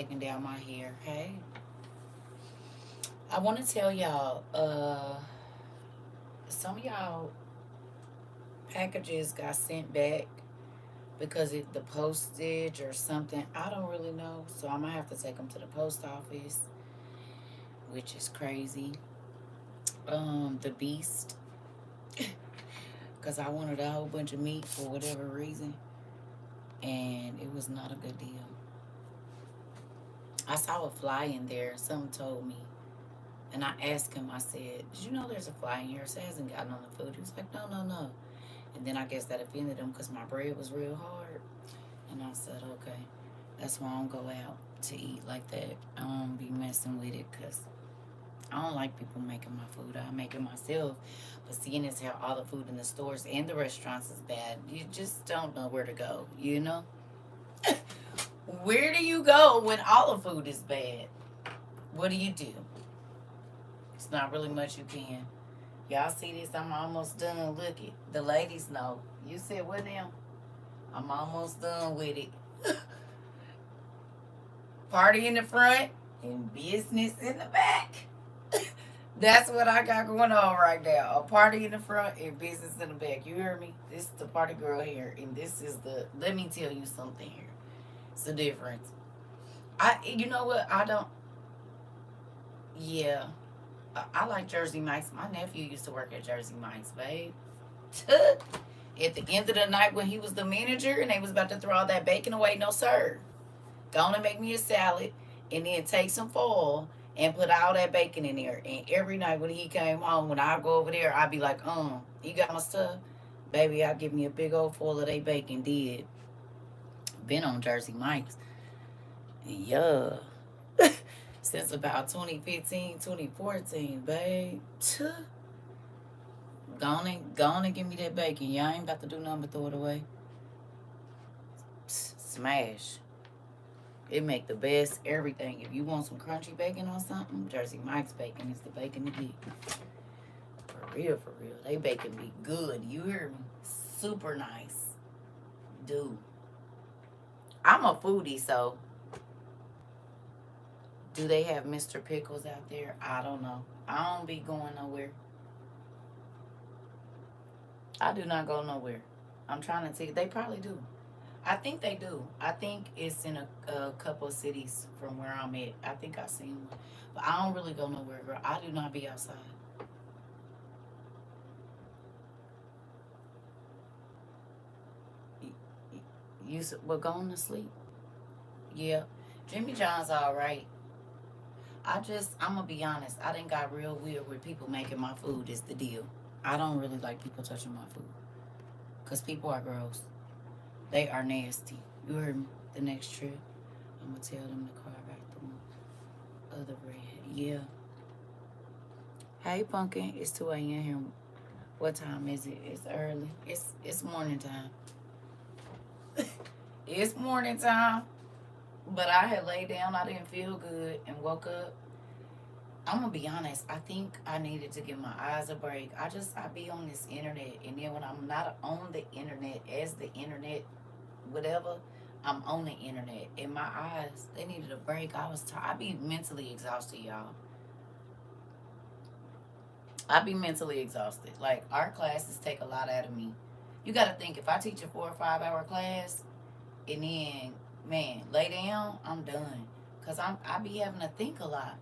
taking down my hair. Hey, I want to tell y'all, some of y'all packages got sent back because the postage or something. I don't really know. So I'm going to have to take them to the post office, which is crazy. The Beast, because I wanted a whole bunch of meat for whatever reason. And it was not a good deal. I saw a fly in there. Someone told me. And I asked him, I said, did you know there's a fly in here? It hasn't gotten on the food. He was like, no, no, no. And then I guess that offended him because my bread was real hard. And I said, okay. That's why I don't go out to eat like that. I don't be messing with it because I don't like people making my food. I make it myself. But seeing as how all the food in the stores and the restaurants is bad, you just don't know where to go, you know? Where do you go when all the food is bad? What do you do? It's not really much you can. Y'all see this? I'm almost done. Look it. The ladies know. You said what now? I'm almost done with it. Party in the front and business in the back. That's what I got going on right now. A party in the front and business in the back. You hear me? This is the party girl here, and this is the. Let me tell you something here. It's the difference. You know what? I don't. Yeah, I like Jersey Mike's. My nephew used to work at Jersey Mike's, babe. At the end of the night when he was the manager and they was about to throw all that bacon away, no sir. Go on and make me a salad and then take some foil and put all that bacon in there. And every night when he came home, when I go over there, I'd be like, you got my stuff? Baby, I'll give me a big old foil of that bacon. Did. Been on Jersey Mike's. Yeah. Since about 2015, 2014, babe. Go on and give me that bacon. Y'all ain't about to do nothing but throw it away. Smash. It make the best everything. If you want some crunchy bacon on something, Jersey Mike's bacon is the bacon to get. For real, for real. They bacon be good. You hear me? Super nice. Dude. I'm a foodie, so do they have Mr. Pickles out there? I don't know. I don't be going nowhere. I do not go nowhere. I'm trying to see. They probably do. I think they do. I think it's in a couple of cities from where I'm at. I think I've seen one. But I don't really go nowhere, girl. I do not be outside. You well, going to sleep? Yeah. Jimmy John's all right. I'm going to be honest. I done got real weird with people making my food is the deal. I don't really like people touching my food. Because people are gross. They are nasty. You heard me? The next trip, I'm going to tell them to carve out the other bread. Yeah. Hey, Pumpkin. It's 2 a.m. here. What time is it? It's early. It's morning time. It's morning time. But I had laid down. I didn't feel good and woke up. I'm going to be honest. I think I needed to give my eyes a break. I be on this internet. And then when I'm not on the internet, as the internet, whatever, I'm on the internet. And my eyes, they needed a break. I was tired. I be mentally exhausted, y'all. I be mentally exhausted. Like, our classes take a lot out of me. You got to think, if I teach a 4 or 5 hour class, and then, man, lay down, I'm done. Because I be having to think a lot.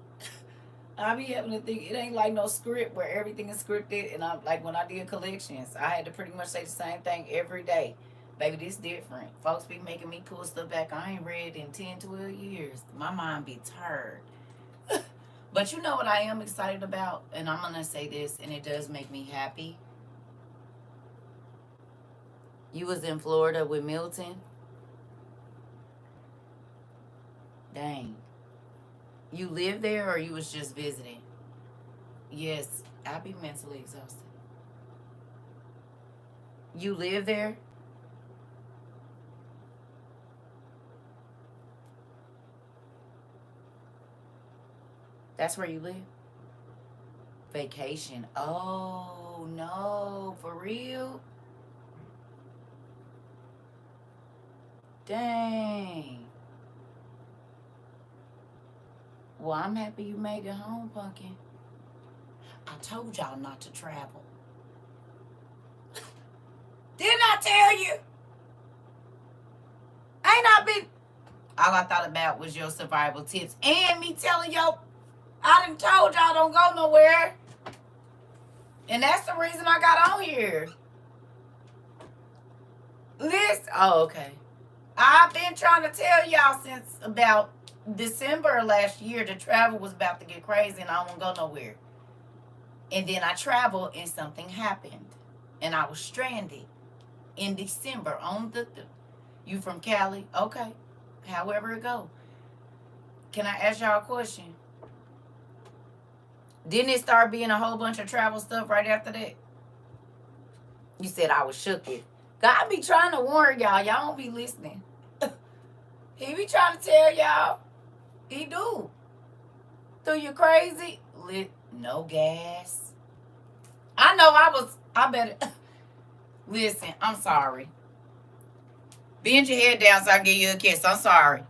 I be having to think. It ain't like no script where everything is scripted. And I'm like, when I did collections, I had to pretty much say the same thing every day. Baby, this different. Folks be making me pull stuff back I ain't read in 10, 12 years. My mind be tired. But you know what I am excited about? And I'm going to say this, and it does make me happy. You was in Florida with Milton? Dang. You live there or you was just visiting? Yes, I be mentally exhausted. You live there? That's where you live? Vacation. Oh, no. For real? Dang. Well, I'm happy you made it home, Pumpkin. I told y'all not to travel. Didn't I tell you? Ain't I been... All I thought about was your survival tips. And me telling y'all, I done told y'all don't go nowhere. And that's the reason I got on here. Listen. Oh, okay. I've been trying to tell y'all since about December last year the travel was about to get crazy and I won't go nowhere. And then I traveled and something happened. And I was stranded in December on the you from Cali? Okay. However it go. Can I ask y'all a question? Didn't it start being a whole bunch of travel stuff right after that? You said I was shook it. God be trying to warn y'all. Y'all don't be listening. He be trying to tell y'all. He do. Do you crazy? No gas. I know I better. Listen, I'm sorry. Bend your head down so I can give you a kiss. I'm sorry.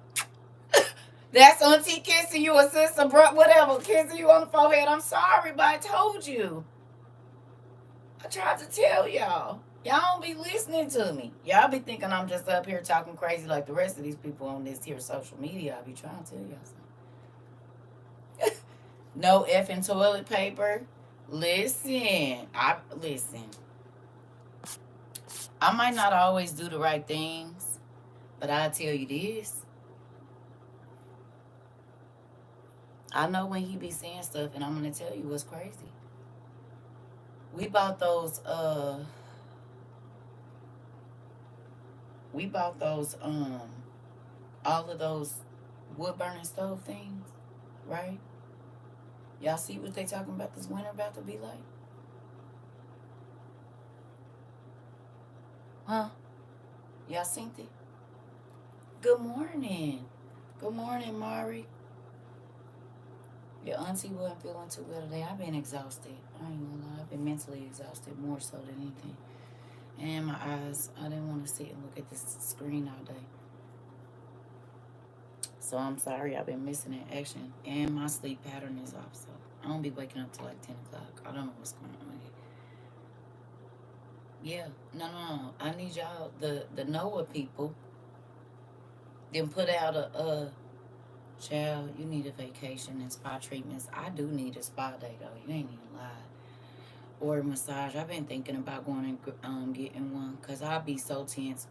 That's Auntie kissing you or sister, bro, whatever, kissing you on the forehead. I'm sorry, but I told you. I tried to tell y'all. Y'all don't be listening to me. Y'all be thinking I'm just up here talking crazy like the rest of these people on this here social media. I be trying to tell y'all something. No effing toilet paper. Listen. Listen. I might not always do the right things, but I'll tell you this. I know when he be saying stuff, and I'm gonna tell you what's crazy. We bought those all of those wood burning stove things, right? Y'all see what they talking about this winter about to be like? Huh? Y'all seen it? Good morning. Good morning, Mari. Your auntie wasn't feeling too well today. I've been exhausted. I ain't gonna lie. I've been mentally exhausted more so than anything. And my eyes, I didn't want to sit and look at this screen all day. So I'm sorry I've been missing in action. And my sleep pattern is off. So I don't be waking up till like 10 o'clock. I don't know what's going on here. Yeah. No. I need y'all, the NOAA people, then put out a child, you need a vacation and spa treatments. I do need a spa day though. You ain't even lie. Or a massage. I've been thinking about going and getting one because I'll be so tense.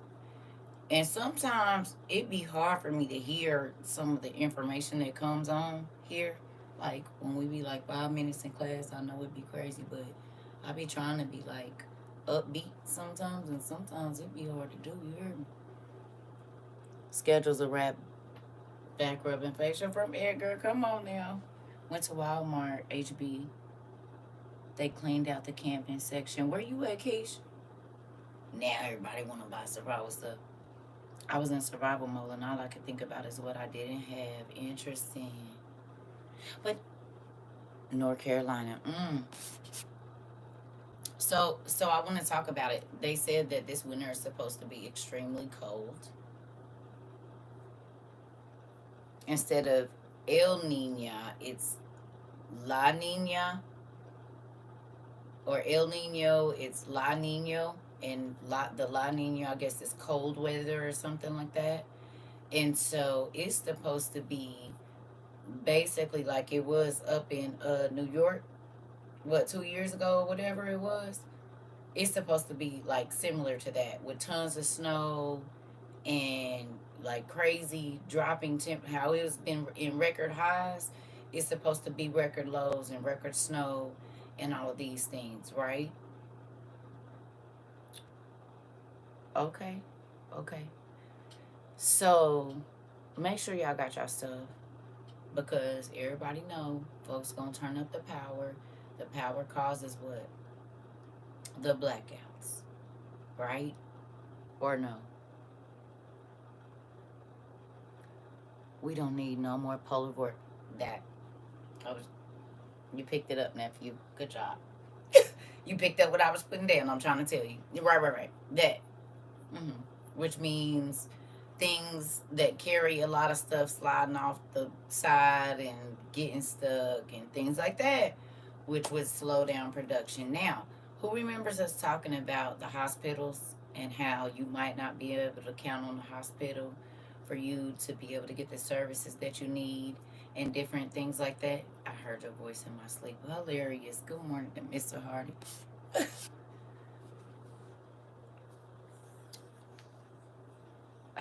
And sometimes it be hard for me to hear some of the information that comes on here. Like when we be like 5 minutes in class, I know it'd be crazy, but I be trying to be like upbeat sometimes, and sometimes it be hard to do. You hear me? Schedules a wrap. Back rubbing facial from Edgar. Come on now. Went to Walmart, HB. They cleaned out the camping section. Where you at, Keish? Now everybody want to buy survival stuff. I was in survival mode, and all I could think about is what I didn't have. Interesting. But North Carolina. So I want to talk about it. They said that this winter is supposed to be extremely cold. Instead of El Nino, it's La Nina. Or El Nino, it's La Nino. And the La Nina, I guess, is cold weather or something like that. And so it's supposed to be basically like it was up in New York, 2 years ago or whatever it was. It's supposed to be like similar to that with tons of snow and like crazy dropping how it's been in record highs. It's supposed to be record lows and record snow and all of these things, right? Okay. So make sure y'all got y'all stuff because everybody know folks gonna turn up the power. The power causes what? The blackouts, right? Or no? We don't need no more polar vortex. You picked it up, nephew. Good job. You picked up what I was putting down. I'm trying to tell you. Right. That. Which means things that carry a lot of stuff sliding off the side and getting stuck and things like that, which would slow down production. Now, who remembers us talking about the hospitals and how you might not be able to count on the hospital for you to be able to get the services that you need and different things like that? I heard your voice in my sleep. Hilarious. Good morning, Mr. Hardy.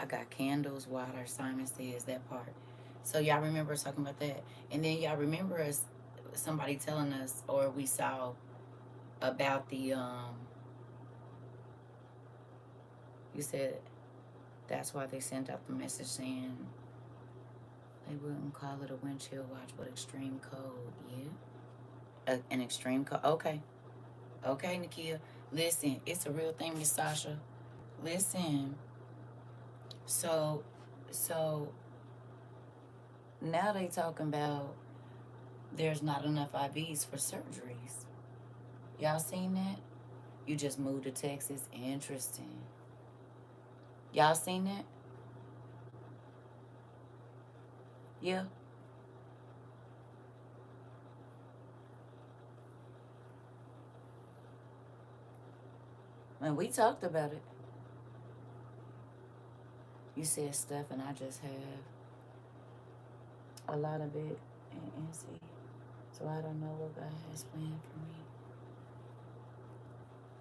I got candles, water. Simon says that part. So y'all remember us talking about that, and then y'all remember us somebody telling us, or we saw about the You said that's why they sent out the message saying they wouldn't call it a windshield watch, but extreme cold. Yeah, an extreme cold. Okay, okay, Nakia. Listen, it's a real thing, Miss Sasha. Listen. So, so now they talking about there's not enough IVs for surgeries. Y'all seen that? You just moved to Texas. Interesting. Y'all seen that? Yeah. And we talked about it. You said stuff, and I just have a lot of it in NC. So I don't know what God has planned for me.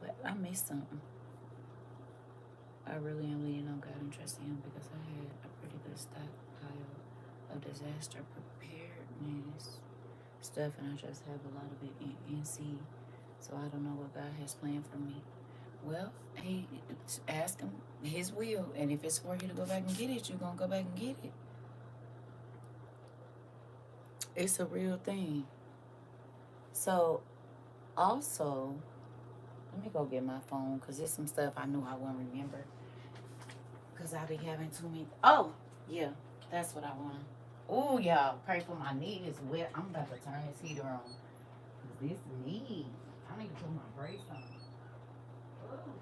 But I missed something. I really am leaning on God and trusting Him because I had a pretty good stockpile of disaster preparedness stuff, and I just have a lot of it in NC. So I don't know what God has planned for me. Well, He ask Him His will, and if it's for you to go back and get it, you're gonna go back and get it. It's a real thing. So also, let me go get my phone because there's some stuff I knew I won't remember because I be having too many. Oh, yeah, that's what I want. Oh, y'all, pray for my knee is wet. I'm about to turn this heater on because this knee, I need to put my brace on. Ooh.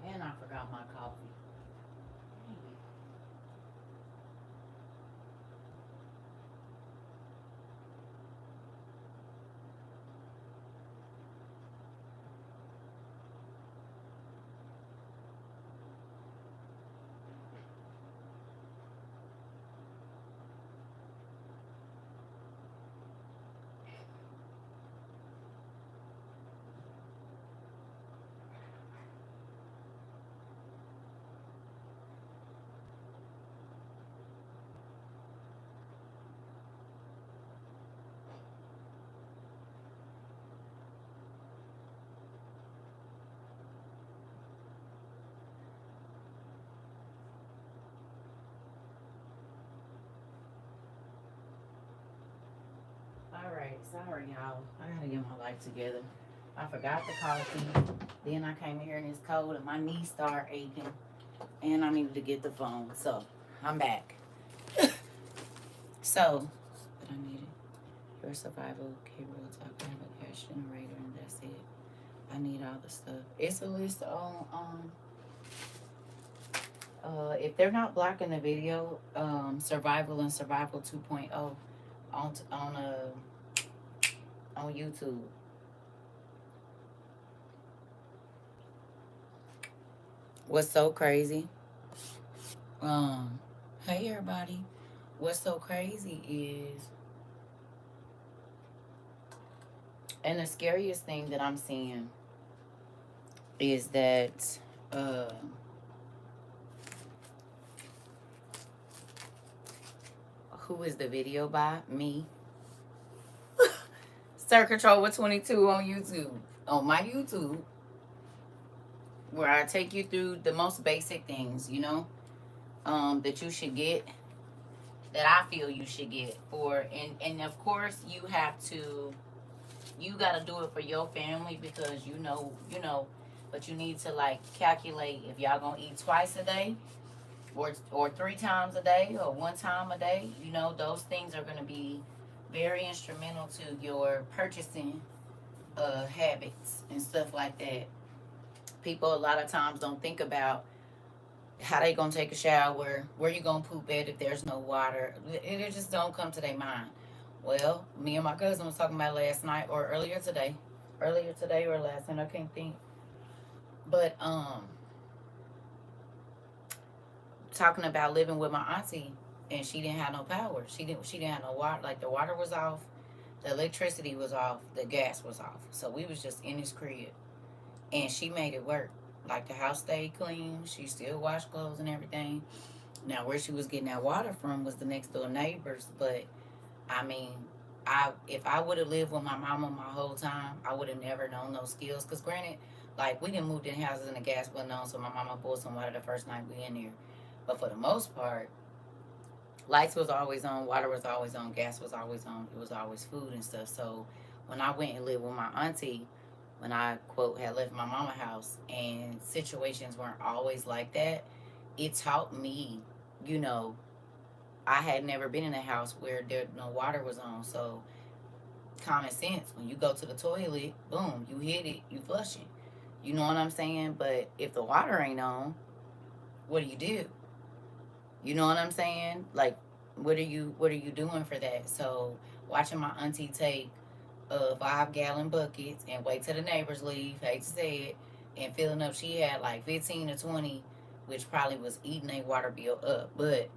And I forgot my coffee. All right, sorry y'all. I gotta get my life together. I forgot the coffee. Then I came here and it's cold and my knees start aching. And I needed to get the phone. So I'm back. So, but I needed your survival cable talk. I have a cash generator and that's it. I need all the stuff. It's a list on if they're not blocking the video, survival and survival 2.0 on YouTube. What's so crazy? Um, hey everybody. What's so crazy is, and the scariest thing that I'm seeing is that, uh, who is the video by? Me. CERCA TROVA 22 on YouTube. On my YouTube, where I take you through the most basic things, that you should get, that I feel you should get for, and of course you gotta do it for your family because but you need to like calculate if y'all gonna eat twice a day or three times a day or one time a day. Those things are gonna be very instrumental to your purchasing habits and stuff like that. People a lot of times don't think about how they gonna take a shower, where you gonna poop at if there's no water. It just don't come to their mind. Well, me and my cousin was talking about last night or earlier today or last night. I can't think. But talking about living with my auntie, and she didn't have no power. She didn't have no water. Like the water was off, the electricity was off, the gas was off. So we was just in this crib, and she made it work. Like the house stayed clean. She still washed clothes and everything. Now where she was getting that water from was the next door neighbors, but I mean, if I would have lived with my mama my whole time, I would have never known those skills. Cause granted, like we didn't move in houses and the gas wasn't on, so my mama boiled some water the first night we in there. But for the most part, lights was always on, water was always on, gas was always on. It was always food and stuff. So when I went and lived with my auntie, when I quote had left my mama house and situations weren't always like that, it taught me, you know, I had never been in a house where there no water was on. So common sense, when you go to the toilet, boom, you hit it, you flush it. You know what I'm saying? But if the water ain't on, what do you do? You know what I'm saying? Like, what are you doing for that? So watching my auntie take 5-gallon buckets and wait till the neighbors leave, hate to say it, and filling up, she had like 15 to 20, which probably was eating a water bill up, but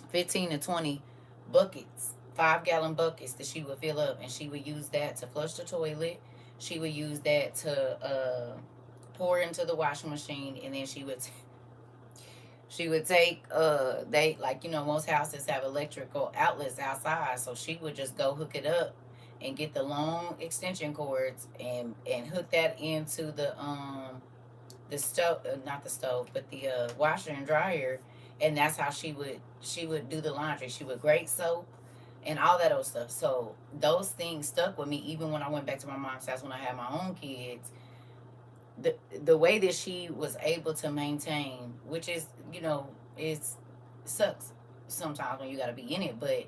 15 to 20 buckets, 5-gallon buckets that she would fill up, and she would use that to flush the toilet. She would use that to pour into the washing machine, and then she would take they like most houses have electrical outlets outside, so she would just go hook it up and get the long extension cords and hook that into the stove, not the stove, but the washer and dryer, and that's how she would do the laundry. She would grate soap and all that old stuff. So those things stuck with me even when I went back to my mom's house when I had my own kids. The way that she was able to maintain, which is it's sucks sometimes when you got to be in it, but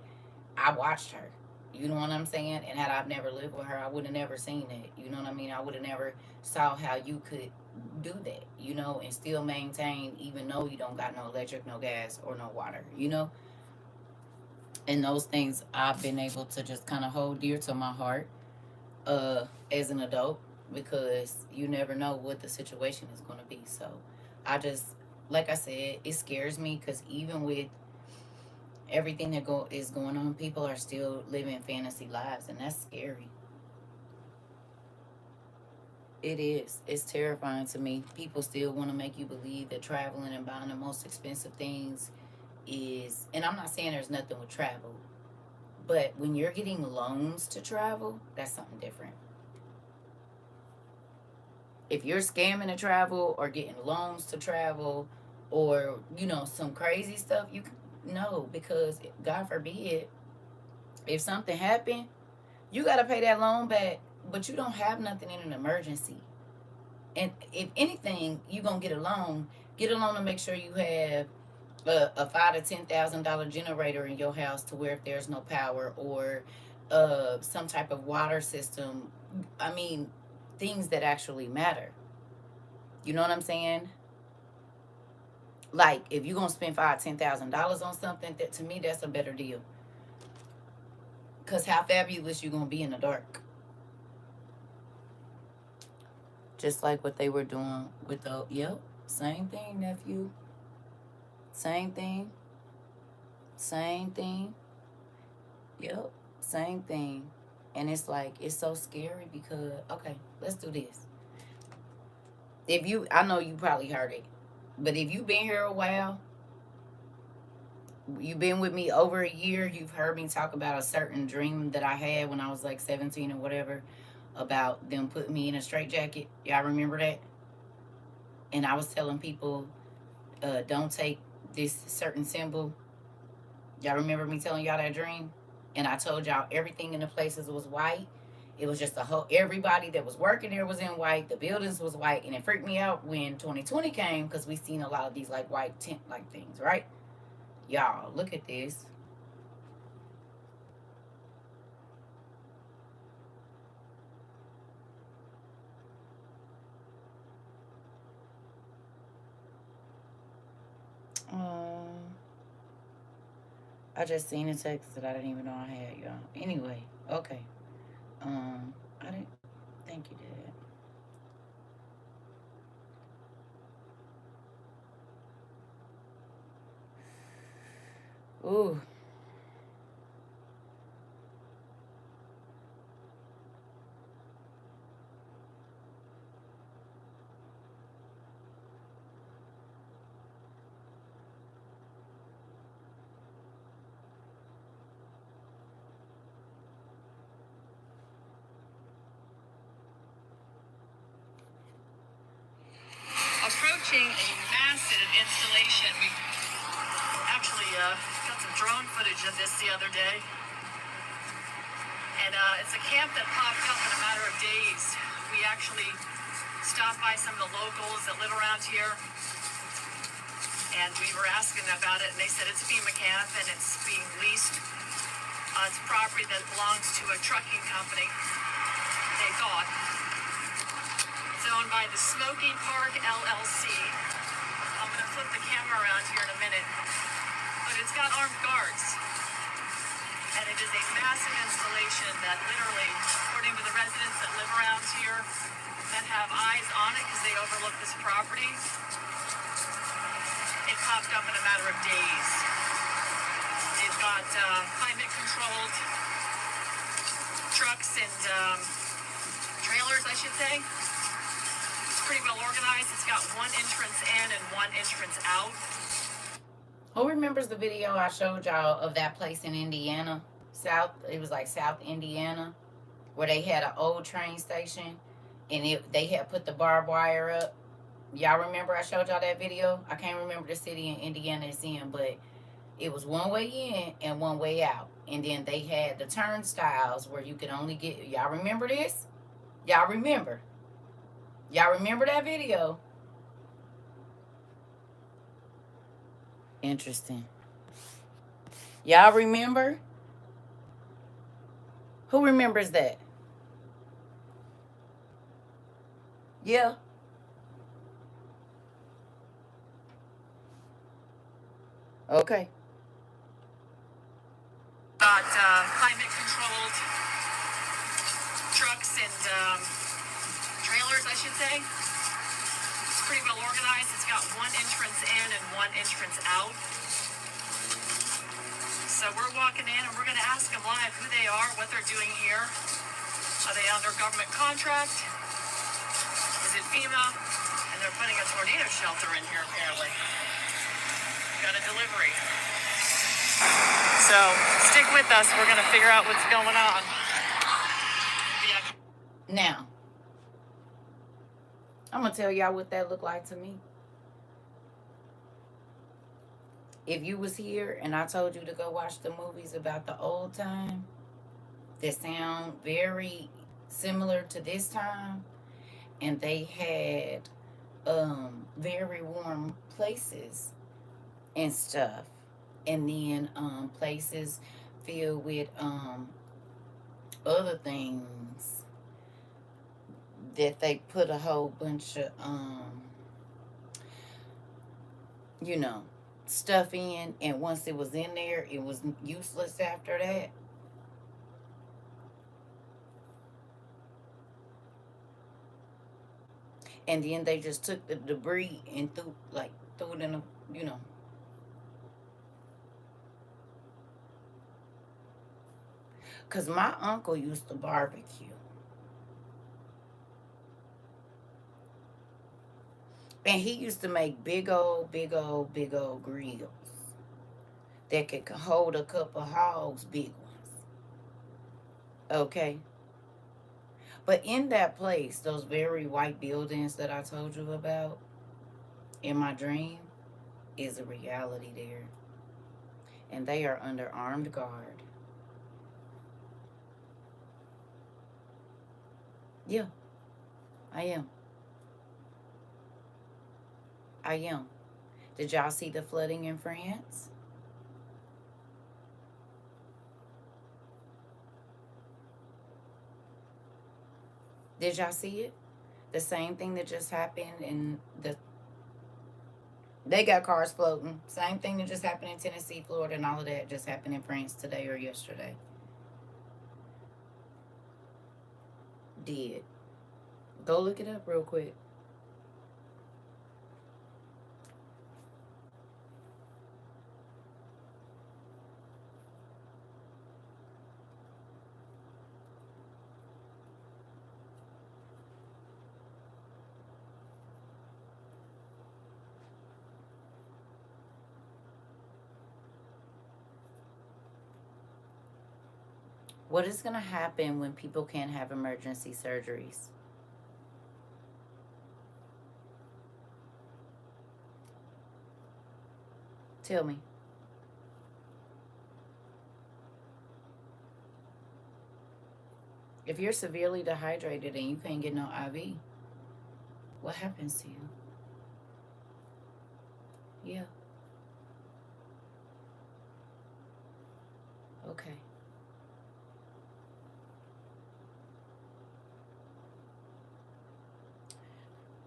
I watched her. You know what I'm saying? And had I never lived with her, I would have never seen that. You know what I mean? I would have never saw how you could do that, and still maintain even though you don't got no electric, no gas, or no water. And those things I've been able to just kind of hold dear to my heart as an adult because you never know what the situation is going to be. So I just, like I said, it scares me because even with everything that is going on, people are still living fantasy lives, and that's scary. It is. It's terrifying to me. People still want to make you believe that traveling and buying the most expensive things is, and I'm not saying there's nothing with travel, but when you're getting loans to travel, that's something different. If you're scamming to travel or getting loans to travel or, some crazy stuff, you can no, because God forbid, if something happened, you got to pay that loan back, but you don't have nothing in an emergency. And if anything, you're going to get a loan. Get a loan to make sure you have a $5,000 to $10,000 generator in your house to where if there's no power or some type of water system. I mean, things that actually matter. You know what I'm saying? Like if you're gonna spend $5,000 to $10,000 on something, that to me that's a better deal. Cause how fabulous you gonna be in the dark? Just like what they were doing with the Same thing, nephew. Same thing. Same thing. Yep. Same thing. And it's like, it's so scary because, okay, let's do this. If you, I know you probably heard it, but if you've been here a while, you've been with me over a year, you've heard me talk about a certain dream that I had when I was like 17 or whatever, about them putting me in a straitjacket. Y'all remember that? And I was telling people, don't take this certain symbol. Y'all remember me telling y'all that dream? And I told y'all everything in the places was white. It was just a whole, everybody that was working there was in white. The buildings was white. And it freaked me out when 2020 came because we seen a lot of these like white tent like things, right? Y'all, look at this. Um, I just seen a text that I didn't even know I had, y'all. Anyway, okay. I didn't. Thank you, Dad. Ooh. Approaching a massive installation. We actually got some drone footage of this the other day. And it's a camp that popped up in a matter of days. We actually stopped by some of the locals that live around here, and we were asking them about it, and they said it's a FEMA camp, and it's being leased. It's property that belongs to a trucking company, they thought. It's owned by the Smoky Park LLC. I'm going to flip the camera around here in a minute. But it's got armed guards. And it is a massive installation that literally, according to the residents that live around here, that have eyes on it because they overlook this property, it popped up in a matter of days. They've got climate-controlled trucks and trailers, I should say. It's pretty well organized. It's got one entrance in and one entrance out. Who remembers the video I showed y'all of that place in Indiana? It was like South Indiana, where they had an old train station, and they had put the barbed wire up. Y'all remember I showed y'all that video? I can't remember the city in Indiana it's in, but it was one way in and one way out. And then they had the turnstiles where you could only get, y'all remember this? Y'all remember? Y'all remember that video? Interesting. Y'all remember? Who remembers that? Yeah. Okay. Got climate-controlled trucks and trailers, I should say. It's pretty well organized. It's got one entrance in and one entrance out. So we're walking in and we're going to ask them live who they are, what they're doing here. Are they under government contract? Is it FEMA? And they're putting a tornado shelter in here, apparently. Got a delivery. So stick with us. We're going to figure out what's going on. Now, I'm going to tell y'all what that looked like to me. If you was here and I told you to go watch the movies about the old time that sound very similar to this time, and they had very warm places and stuff, and then places filled with other things that they put a whole bunch of you know, stuff in, and once it was in there, it was useless after that. And then they just took the debris and threw it in a, you know. Because my uncle used to barbecue. And he used to make big old, big old, big old grills that could hold a couple hogs, big ones. Okay. But in that place, those very white buildings that I told you about in my dream is a reality there. And they are under armed guard. Yeah, I am. I am. Did y'all see the flooding in France? Did y'all see it? The same thing that just happened in the they got cars floating. Same thing that just happened in Tennessee, Florida, and all of that just happened in France today or yesterday. Did. Go look it up real quick. What is going to happen when people can't have emergency surgeries? Tell me. If you're severely dehydrated and you can't get no IV, what happens to you? Yeah. Okay.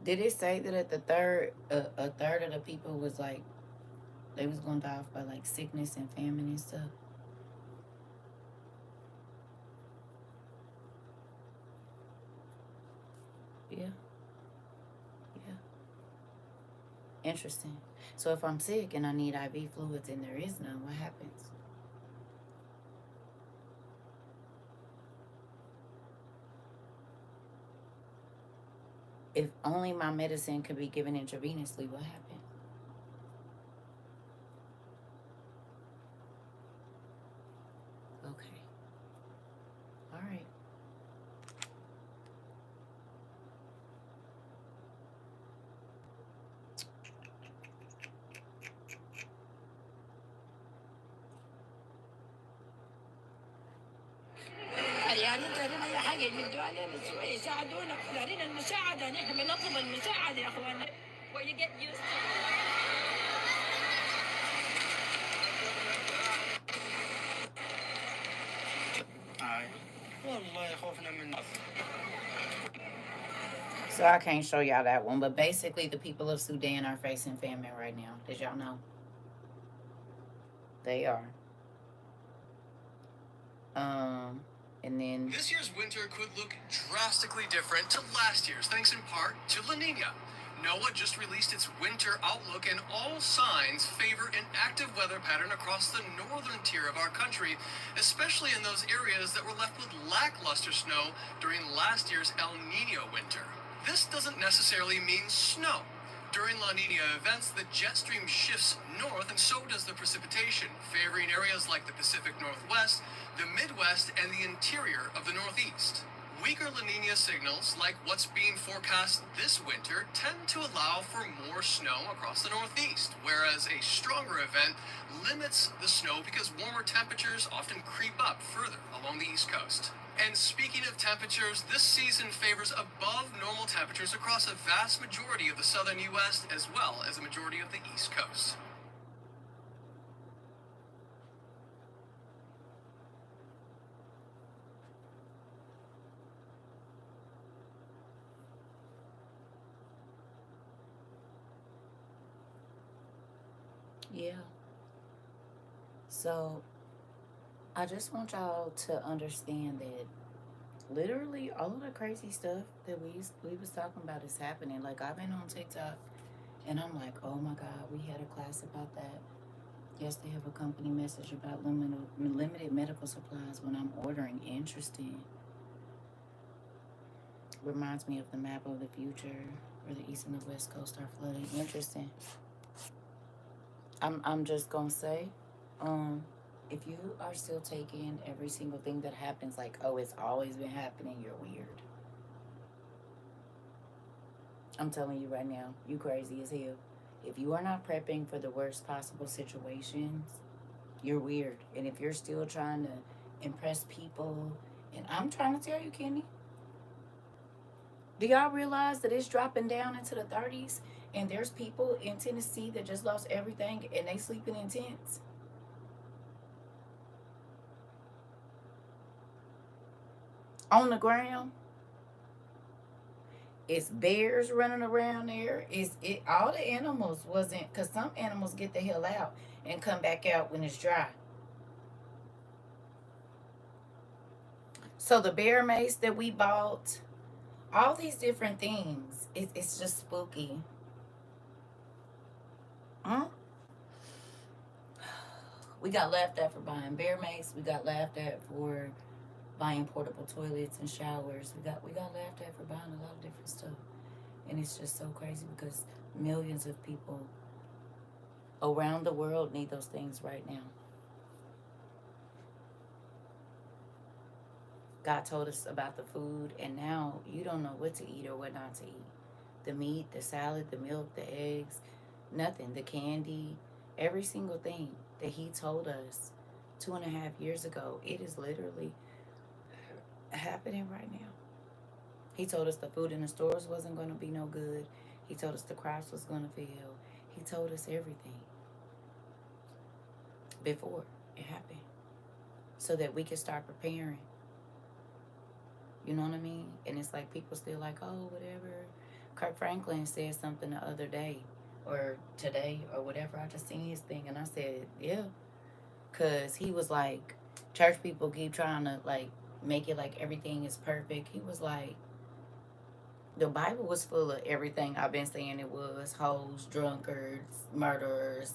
Did it say that at the third, a third of the people was like they was gonna die off by like sickness and famine and stuff? Yeah. Yeah. Interesting. So if I'm sick and I need IV fluids and there is none, what happens? If only my medicine could be given intravenously, what happens? Okay. All right. يعني انت لنا اي حاجه يمدوا علينا شويه يساعدونا لنا المساعده نحن بنطلب المساعده يا اخوانا. Well, you get used to it. والله خوفنا من So I can't show y'all that one, but basically the people of Sudan are facing famine right now. Did y'all know? They are. And then this year's winter could look drastically different to last year's, thanks in part to La Nina. NOAA just released its winter outlook, and all signs favor an active weather pattern across the northern tier of our country, especially in those areas that were left with lackluster snow during last year's El Nino winter. This doesn't necessarily mean snow. During La Nina events, the jet stream shifts north, and so does the precipitation, favoring areas like the Pacific Northwest, the Midwest, and the interior of the Northeast. Weaker La Nina signals, like what's being forecast this winter, tend to allow for more snow across the Northeast, whereas a stronger event limits the snow because warmer temperatures often creep up further along the East Coast. And speaking of temperatures, this season favors above normal temperatures across a vast majority of the southern U.S. as well as a majority of the East Coast. yeah. So I just want y'all to understand that literally all of the crazy stuff that we was talking about is happening. Like I've been on TikTok and I'm like, oh my God, we had a class about that. Yes, they have a company message about limited medical supplies when I'm ordering. Interesting. Reminds me of the map of the future where the east and the west coast are flooding. Interesting. I'm just gonna say, um, if you are still taking every single thing that happens like, oh, it's always been happening, you're weird. I'm telling you right now, you crazy as hell. If you are not prepping for the worst possible situations, you're weird. And if you're still trying to impress people, and I'm trying to tell you, Kenny, do y'all realize that it's dropping down into the 30s and there's people in Tennessee that just lost everything and they sleeping in tents on the ground? It's bears running around there. It's it all the animals wasn't because some animals get the hell out and come back out when it's dry. So the bear mace that we bought, all these different things, it's just spooky. Huh? We got laughed at for buying bear mace. We got laughed at for buying portable toilets and showers. We got laughed at for buying a lot of different stuff. And it's just so crazy because millions of people around the world need those things right now. God told us about the food, and now you don't know what to eat or what not to eat. The meat, the salad, the milk, the eggs, nothing. The candy, every single thing that He told us 2.5 years ago, it is literally happening right now. He told us the food in the stores wasn't going to be no good. He told us the crops was going to fail. He told us everything before it happened so that we could start preparing. You know what I mean? And it's like people still like, oh, whatever. Kirk Franklin said something the other day or today or whatever. I just seen his thing and I said, yeah. Because he was like, church people keep trying to like make it like everything is perfect. He was like, the Bible was full of everything I've been saying it was: hoes, drunkards, murderers,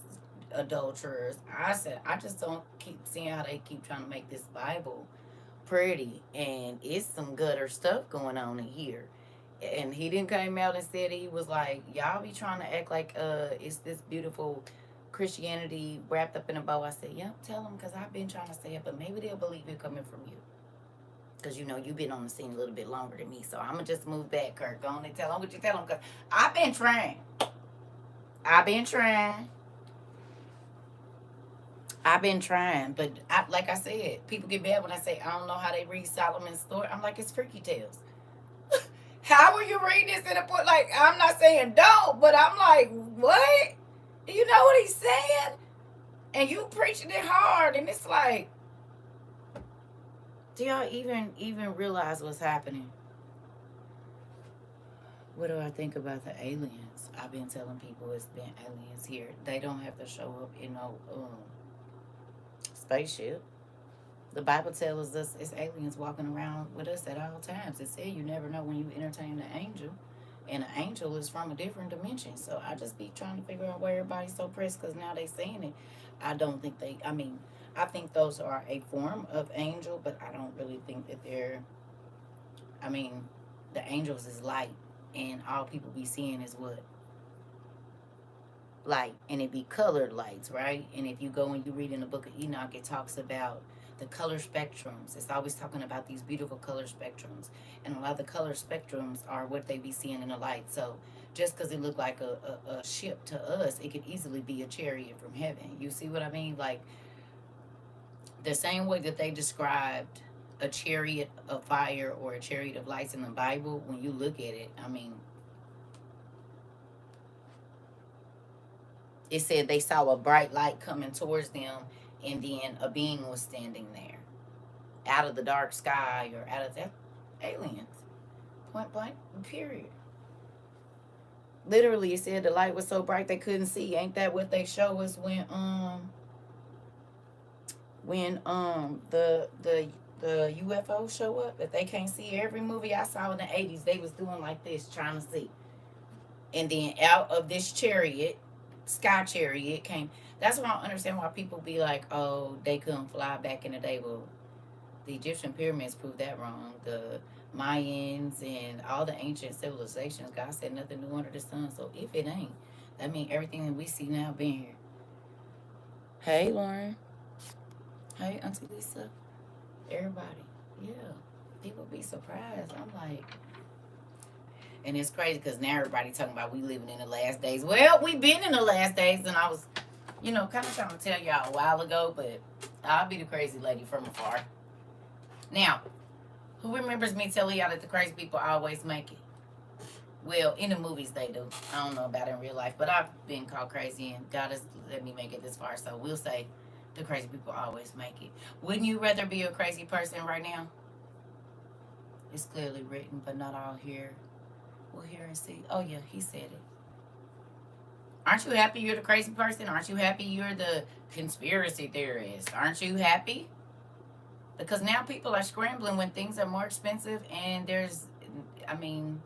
adulterers. I said, I just don't keep seeing how they keep trying to make this Bible pretty, and it's some gutter stuff going on in here. And he didn't come out and said he was like, y'all be trying to act like it's this beautiful Christianity wrapped up in a bow. I said, yep, tell them because I've been trying to say it, but maybe they'll believe it coming from you. Because you know you've been on the scene a little bit longer than me, so I'm gonna just move back, Kirk. Go on and tell them what you tell them, because I've been trying. I've been trying. I've been trying, but like I said, people get mad when I say I don't know how they read Solomon's story. I'm like, it's freaky tales. How are you reading this in a book? Like, I'm not saying don't, but I'm like, what? Do you know what he's saying? And you preaching it hard, and it's like, do y'all even realize what's happening? What do I think about the aliens? I've been telling people it's been aliens here. They don't have to show up in no spaceship. The Bible tells us it's aliens walking around with us at all times. It said you never know when you entertain an angel, and an angel is from a different dimension. So I just be trying to figure out why everybody's so pressed because now they saying it. I don't think they. I mean, I think those are a form of angel, but I don't really think that they're. I mean, the angels is light, and all people be seeing is what light, and it be colored lights, right? And if you go and you read in the book of Enoch, it talks about the color spectrums. It's always talking about these beautiful color spectrums, and a lot of the color spectrums are what they be seeing in the light. So just because it looked like a ship to us, it could easily be a chariot from heaven. You see what I mean? Like the same way that they described a chariot of fire or a chariot of lights in the Bible, when you look at it, I mean, it said they saw a bright light coming towards them, and then a being was standing there out of the dark sky or out of that. Aliens. Point blank, period. Literally, it said the light was so bright they couldn't see. Ain't that what they show us when the the UFO show up, if they can't see every movie I saw in the 80s, they was doing like this, trying to see. And then out of this chariot, sky chariot came. That's why I don't understand why people be like, oh, they couldn't fly back in the day. Well, the Egyptian pyramids proved that wrong. The Mayans and all the ancient civilizations, God said nothing new under the sun. So if it ain't, that means everything that we see now being here. Hey, Lauren. Hey, Auntie Lisa. Everybody. Yeah. People be surprised. I'm like, and it's crazy because now everybody talking about we living in the last days. Well, we been in the last days, and I was, kind of trying to tell y'all a while ago, but I'll be the crazy lady from afar. Now, who remembers me telling y'all that the crazy people always make it? Well, in the movies they do. I don't know about in real life, but I've been called crazy, and God has let me make it this far. So we'll say the crazy people always make it. Wouldn't you rather be a crazy person right now? It's clearly written, but not all here. We'll hear and see. Oh yeah, he said it. Aren't you happy you're the crazy person? Aren't you happy you're the conspiracy theorist? Aren't you happy? Because now people are scrambling when things are more expensive, and I mean,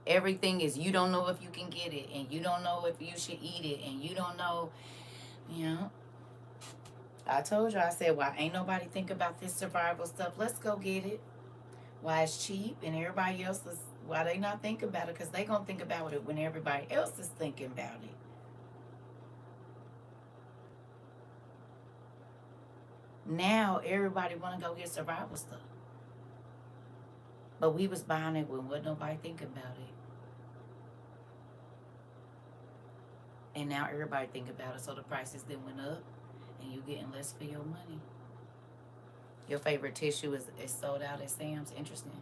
everything is, you don't know if you can get it, and you don't know if you should eat it, and you don't know, you know. I told you, I said, why ain't nobody think about this survival stuff? Let's go get it. Why it's cheap, and everybody else is, why they not think about it? Because they going to think about it when everybody else is thinking about it. Now everybody want to go get survival stuff. But we was buying it when wasn't nobody thinking about it. And now everybody think about it, so the prices then went up, and you getting less for your money. Your favorite tissue is sold out at Sam's. Interesting.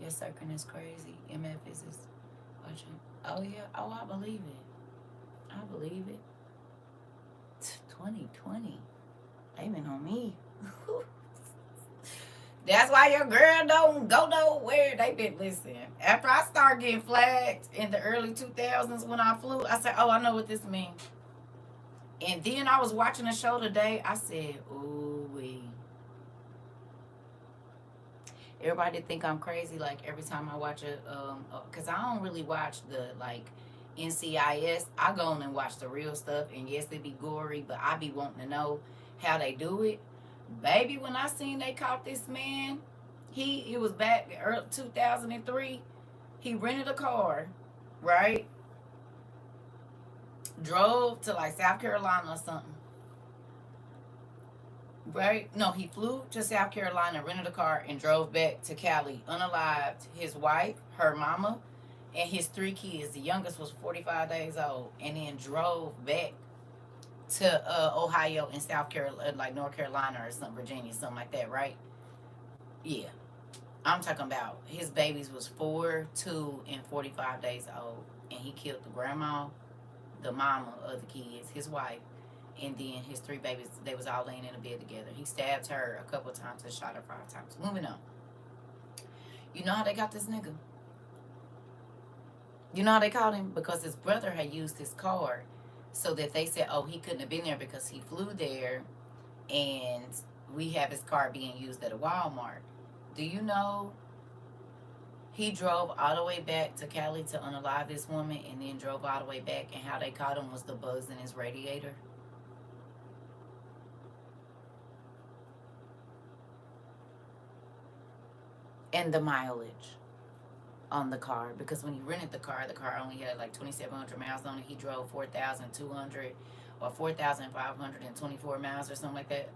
Your circling is crazy. MF is watching. Oh yeah. Oh, I believe it. I believe it. 2020. Aiming on me. That's why your girl don't go nowhere. They been listen. After I started getting flagged in the early 2000s when I flew, I said, "Oh, I know what this means." And then I was watching a show today. I said, "Ooh wee." Everybody think I'm crazy. Like every time I watch cause I don't really watch the like NCIS. I go on and watch the real stuff. And yes, it be gory, but I be wanting to know how they do it. Baby, when I seen they caught this man, it was back early 2003. He rented a car, right? Drove to like South Carolina or something. Right? No, he flew to South Carolina, rented a car, and drove back to Cali, unalived his wife, her mama, and his 3 kids. The youngest was 45 days old, and then drove back to Ohio and South Carolina, like North Carolina or something, Virginia, something like that, right? Yeah. I'm talking about his babies was 4, 2, and 45 days old, and he killed the grandma, the mama of the kids, his wife, and then his 3 babies. They was all laying in a bed together. He stabbed her a couple of times and shot her 5 times. Moving on. You know how they got this nigga? You know how they caught him? Because his brother had used his card, so that they said, oh, he couldn't have been there because he flew there, and we have his card being used at a Walmart. Do you know he drove all the way back to Cali to unalive this woman, and then drove all the way back, and how they caught him was the bugs in his radiator? And the mileage on the car, because when he rented the car only had like 2,700 miles on it. He drove 4,200 or 4,524 miles or something like that,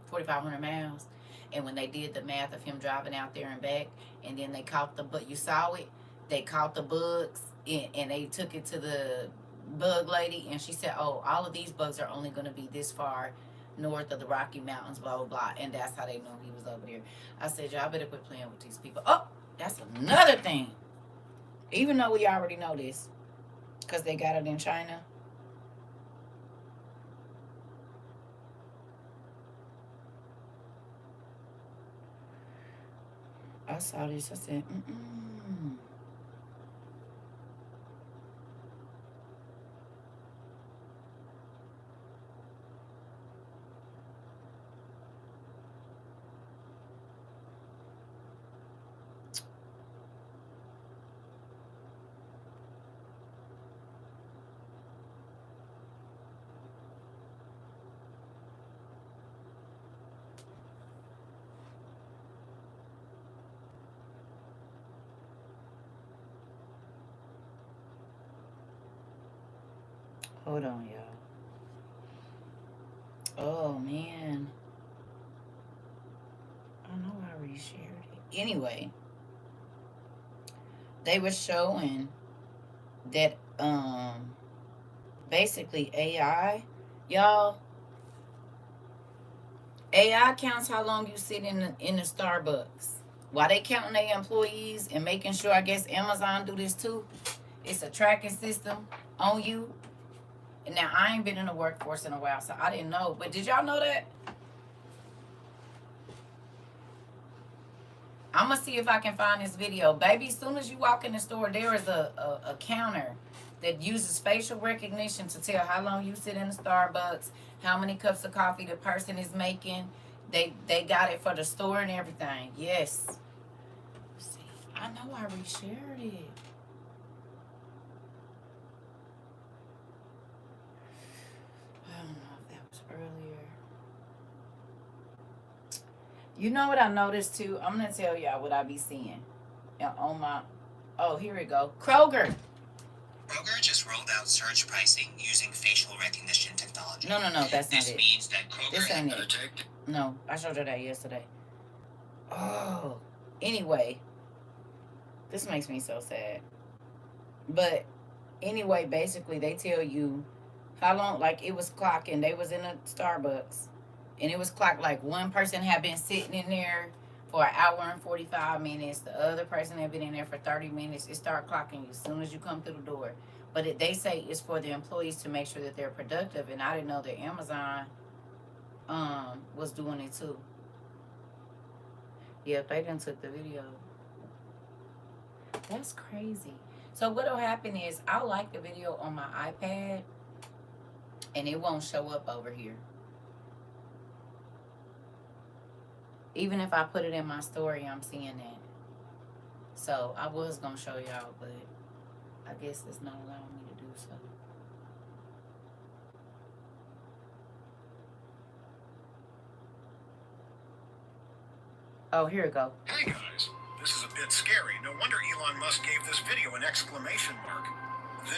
4,500 miles. And when they did the math of him driving out there and back, and then they caught you saw it, they caught the bugs, and they took it to the bug lady, and she said, oh, all of these bugs are only going to be this far north of the Rocky Mountains, blah, blah, blah. And that's how they knew he was over there. I said, y'all better quit playing with these people. Oh, that's another thing. Even though we already know this, because they got it in China. I saw this. I said, mm-mm. Hold on, y'all. Oh, man. I know I reshared it. Anyway, they were showing that basically y'all, AI counts how long you sit in the Starbucks. While they counting their employees and making sure, I guess Amazon do this too. It's a tracking system on you. And now I ain't been in the workforce in a while, so I didn't know. But did y'all know that? I'm gonna see if I can find this video. Baby, as soon as you walk in the store, there is a counter that uses facial recognition to tell how long you sit in the Starbucks, how many cups of coffee the person is making. They got it for the store and everything. Yes. Let's see, I know I reshared it. I don't know if that was earlier. You know what I noticed too? I'm gonna tell y'all what I be seeing on my. Oh, here we go. Kroger. Kroger just rolled out surge pricing using facial recognition technology. No, that's not This it. means that Kroger This ain't it. No, I showed her that yesterday. Oh, anyway, this makes me so sad. But anyway, basically, they tell you how long. Like it was clocking. They was in a Starbucks, and it was clocked like one person had been sitting in there for an hour and 45 minutes. The other person had been in there for 30 minutes. It start clocking you as soon as you come through the door. But they say it's for the employees to make sure that they're productive. And I didn't know that Amazon was doing it too. Yep, they done took the video. That's crazy. So what'll happen is I'll like the video on my iPad and it won't show up over here. Even if I put it in my story, I'm seeing that. So I was gonna show y'all, but I guess it's not allowing me to do so. Oh, here we go. Hey guys, this is a bit scary. No wonder Elon Musk gave this video an exclamation mark.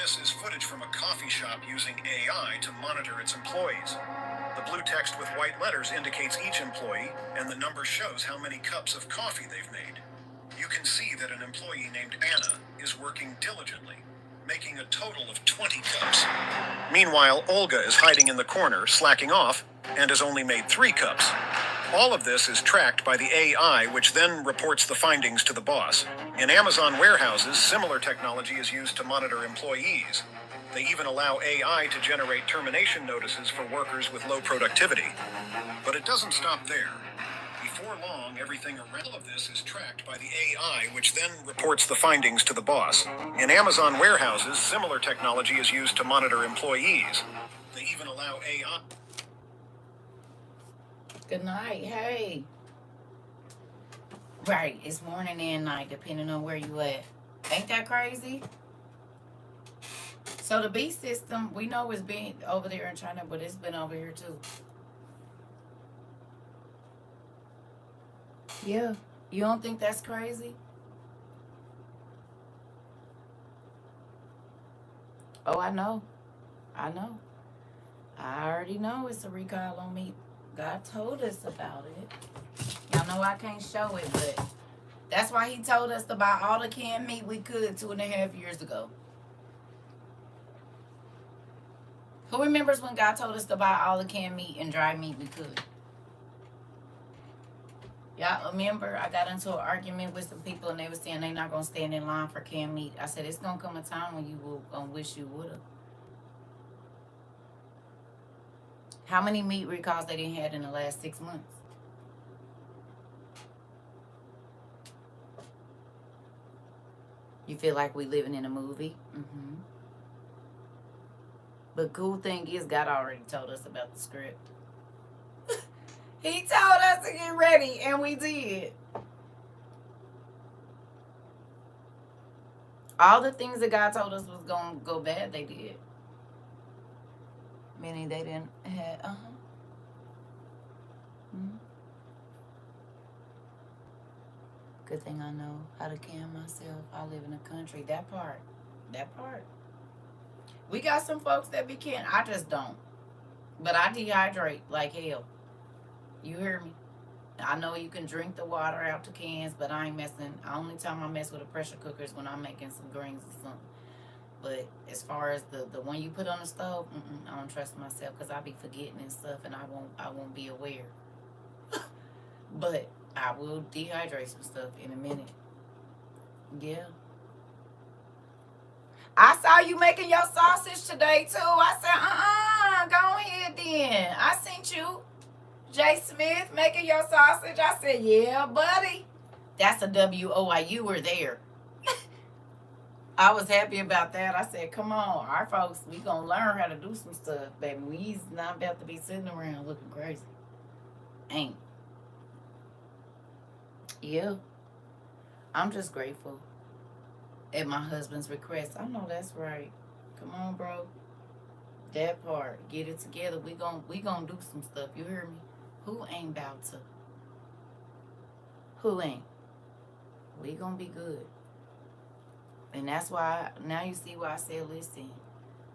This is footage from a coffee shop using AI to monitor its employees. The blue text with white letters indicates each employee, and the number shows how many cups of coffee they've made. You can see that an employee named Anna is working diligently, making a total of 20 cups. Meanwhile, Olga is hiding in the corner, slacking off, and has only made 3 cups. All of this is tracked by the AI, which then reports the findings to the boss. In Amazon warehouses, similar technology is used to monitor employees. They even allow AI to generate termination notices for workers with low productivity. But it doesn't stop there. Before long, everything around all of this is tracked by the AI, which then reports the findings to the boss. In Amazon warehouses, similar technology is used to monitor employees. They even allow AI. Good night. Hey. Right, it's morning and night, depending on where you at. Ain't that crazy? So the B system, we know it's been over there in China, but it's been over here too. Yeah. You don't think that's crazy? Oh, I know. I know. I already know it's a recall on meat. God told us about it. Y'all know I can't show it, but that's why he told us to buy all the canned meat we could 2.5 years ago. Who remembers when God told us to buy all the canned meat and dry meat we could? Y'all remember I got into an argument with some people and they were saying they're not going to stand in line for canned meat. I said, it's going to come a time when you will wish you would have. How many meat recalls they didn't have in the last 6 months? You feel like we living in a movie? Mm-hmm. But cool thing is, God already told us about the script. He told us to get ready, and we did. All the things that God told us was going to go bad, they did. Meaning they didn't have, Mm-hmm. Good thing I know how to can myself. I live in the country. That part. We got some folks that be can. I just don't. But I dehydrate like hell. You hear me? I know you can drink the water out the cans, but I ain't messing. The only time I mess with a pressure cooker is when I'm making some greens or something. But as far as the one you put on the stove, I don't trust myself because I be forgetting and stuff, and I won't be aware. But I will dehydrate some stuff in a minute. Yeah. I saw you making your sausage today too. I said, go ahead then. I seen you, Jay Smith, making your sausage. I said, yeah, buddy. That's a WOIU. We're there. I was happy about that. I said, come on, our folks, we gonna learn how to do some stuff, baby. We's not about to be sitting around looking crazy. Ain't. Yeah. I'm just grateful at my husband's request. I know that's right. Come on, bro. That part. Get it together. We gonna do some stuff. You hear me? Who ain't about to? Who ain't? We gonna be good. And that's why now you see why I said, listen,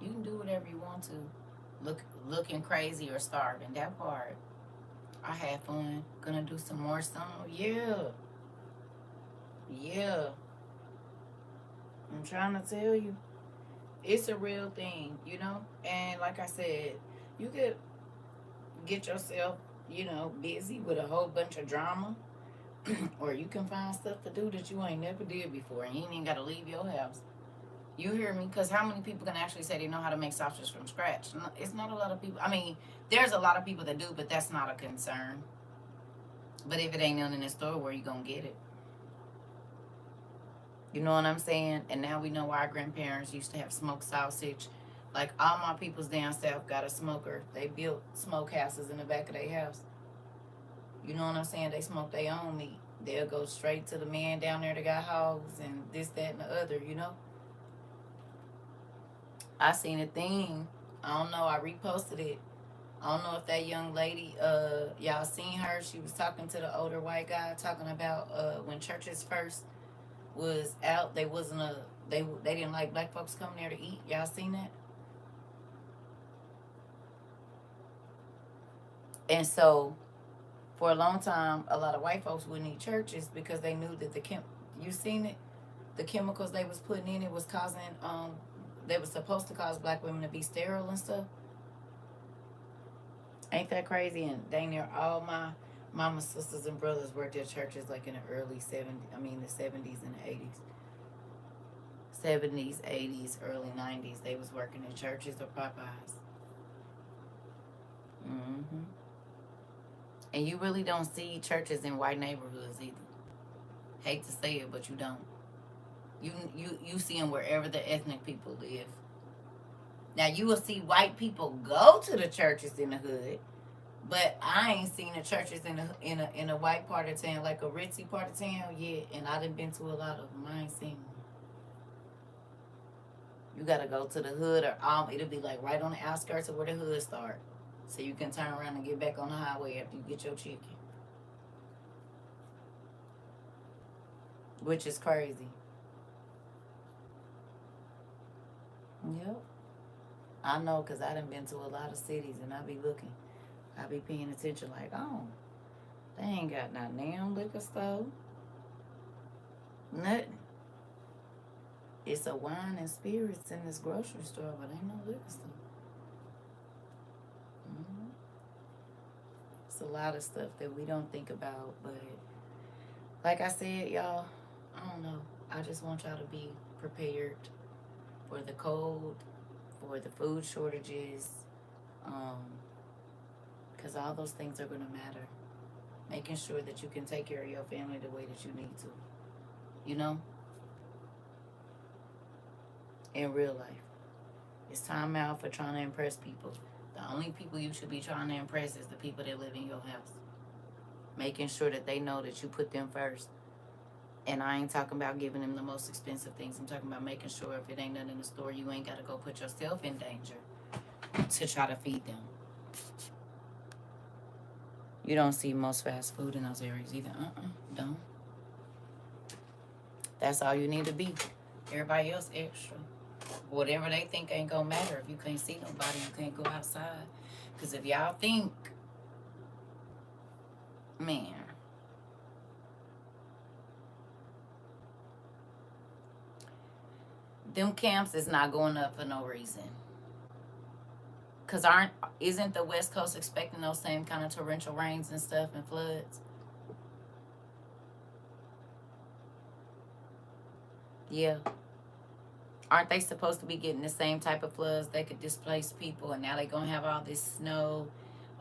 you can do whatever you want to. Looking crazy or starving. That part. I had fun. Gonna do some more summer. Yeah. Yeah. I'm trying to tell you. It's a real thing, you know? And like I said, you could get yourself, busy with a whole bunch of drama. Or you can find stuff to do that you ain't never did before and you ain't even gotta leave your house. You hear me? Because how many people can actually say they know how to make sausage from scratch? It's not a lot of people. I mean, there's a lot of people that do, but that's not a concern. But if it ain't none in the store, where you gonna get it? You know what I'm saying? And now we know why our grandparents used to have smoked sausage. Like all my peoples down south got a smoker. They built smokehouses in the back of their house. You know what I'm saying? They smoke their own meat. They'll go straight to the man down there that got hogs and this, that, and the other. I seen a thing. I don't know. I reposted it. I don't know if that young lady, y'all seen her. She was talking to the older white guy, talking about when churches first was out, they wasn't they didn't like black folks coming there to eat. Y'all seen that? And so for a long time, a lot of white folks wouldn't eat churches because they knew that you seen it, the chemicals they was putting in it was causing they was supposed to cause black women to be sterile and stuff. Ain't that crazy? And dang near all my mama's sisters and brothers worked at churches like in the early 70s, the 70s and the 80s. 70s, 80s, early 90s, they was working in churches or Popeyes. hmm And you really don't see churches in white neighborhoods either. Hate to say it, but you don't. You see them wherever the ethnic people live. Now you will see white people go to the churches in the hood, but I ain't seen the churches in a white part of town, like a ritzy part of town yet. And I done been to a lot of them. I ain't seen them. You gotta go to the hood, or it'll be like right on the outskirts of where the hood start, so you can turn around and get back on the highway after you get your chicken, which is crazy. Yep, I know, cause I done been to a lot of cities, and I be looking, I be paying attention, like, oh, they ain't got no damn liquor store, nothing. It's a wine and spirits in this grocery store, but ain't no liquor store. hmm It's a lot of stuff that we don't think about, but like I said, y'all, I don't know. I just want y'all to be prepared for the cold, for the food shortages, because all those things are going to matter. Making sure that you can take care of your family the way that you need to, you know, in real life. It's time out for trying to impress people. The only people you should be trying to impress is the people that live in your house. Making sure that they know that you put them first. And I ain't talking about giving them the most expensive things. I'm talking about making sure if it ain't nothing in the store, you ain't got to go put yourself in danger to try to feed them. You don't see most fast food in those areas either. Don't. That's all you need to be. Everybody else extra. whatever they think ain't gonna matter. If you can't see nobody, you can't go outside. Because if y'all think, man, them camps is not going up for no reason. Cause isn't the West Coast expecting those same kind of torrential rains and stuff and floods? Yeah. Aren't they supposed to be getting the same type of floods that could displace people, and now they gonna have all this snow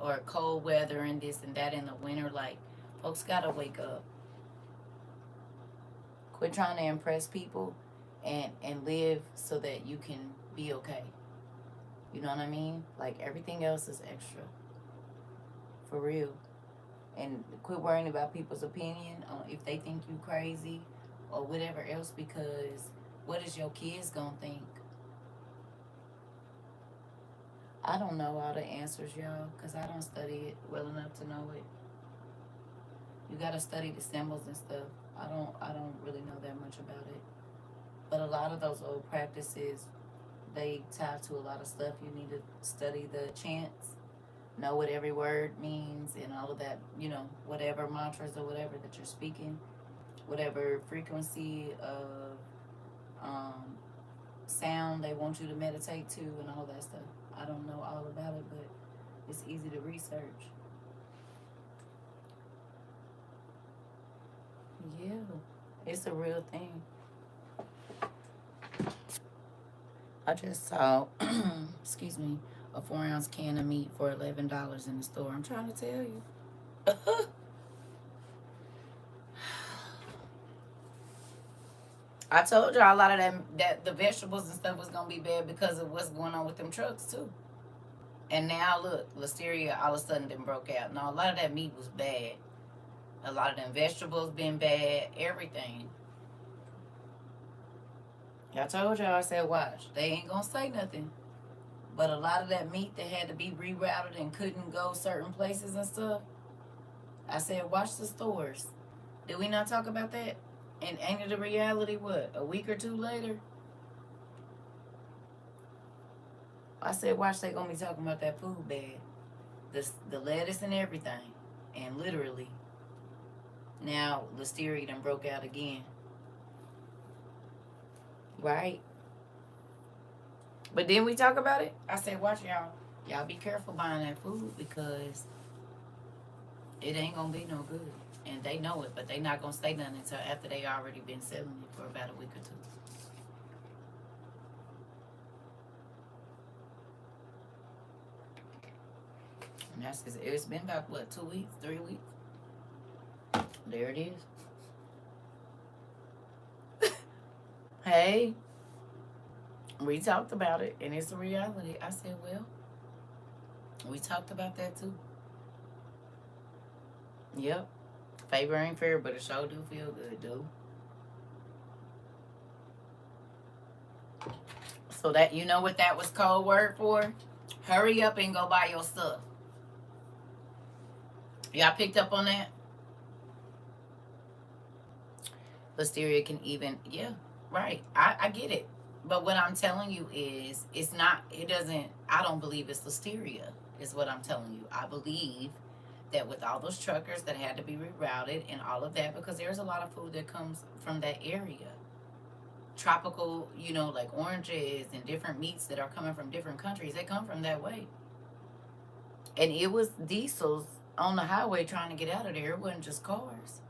or cold weather and this and that in the winter? Like, folks gotta wake up. Quit trying to impress people and live so that you can be okay. You know what I mean? Like, everything else is extra. For real. And quit worrying about people's opinion on if they think you crazy or whatever else, because what is your kids gonna think? I don't know all the answers, y'all, because I don't study it well enough to know it. You gotta study the symbols and stuff. I don't really know that much about it. But a lot of those old practices, they tie to a lot of stuff. You need to study the chants, know what every word means and all of that, whatever mantras or whatever that you're speaking, whatever frequency of sound they want you to meditate to and all that stuff. I don't know all about it, but it's easy to research. Yeah, it's a real thing. I just saw, excuse me, a 4-ounce can of meat for $11 in the store. I'm trying to tell you. I told y'all a lot of that the vegetables and stuff was gonna be bad because of what's going on with them trucks too. And now look, listeria all of a sudden then broke out. No, a lot of that meat was bad. A lot of them vegetables been bad. Everything. I told y'all, I said, watch. They ain't gonna say nothing. But a lot of that meat that had to be rerouted and couldn't go certain places and stuff, I said, watch the stores. Did we not talk about that? And ain't it a reality, what, a week or two later? I said, watch, they gonna be talking about that food bag. The lettuce and everything. And literally, now listeria done broke out again. Right? But then we talk about it. I said, watch y'all. Y'all be careful buying that food because it ain't gonna be no good. And they know it, but they not gonna say nothing until after they already been selling it for about a week or two. And it's been about what, 2 weeks, 3 weeks? There it is. Hey, we talked about it and it's a reality. I said, well, we talked about that too. Yep. Favor ain't fair, but it sure do feel good, dude. So that, you know what that was code word for? Hurry up and go buy your stuff. Y'all picked up on that? Listeria can even, yeah, right. I get it. But what I'm telling you is, I don't believe it's listeria, is what I'm telling you. I believe that with all those truckers that had to be rerouted and all of that, because there's a lot of food that comes from that area. Tropical, like oranges and different meats that are coming from different countries, they come from that way. And it was diesels on the highway trying to get out of there. It wasn't just cars.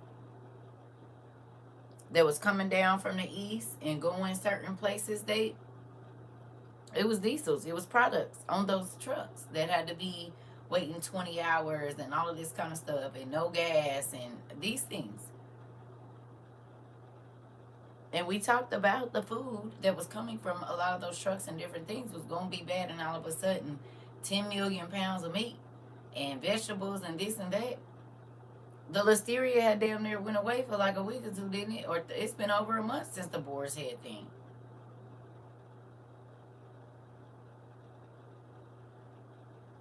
That was coming down from the east and going certain places. It was diesels. It was products on those trucks that had to be waiting 20 hours and all of this kind of stuff and no gas and these things. And we talked about the food that was coming from a lot of those trucks and different things was going to be bad, and all of a sudden 10 million pounds of meat and vegetables and this and that. The listeria had damn near went away for like a week or two, didn't it? Or it's been over a month since the boar's head thing.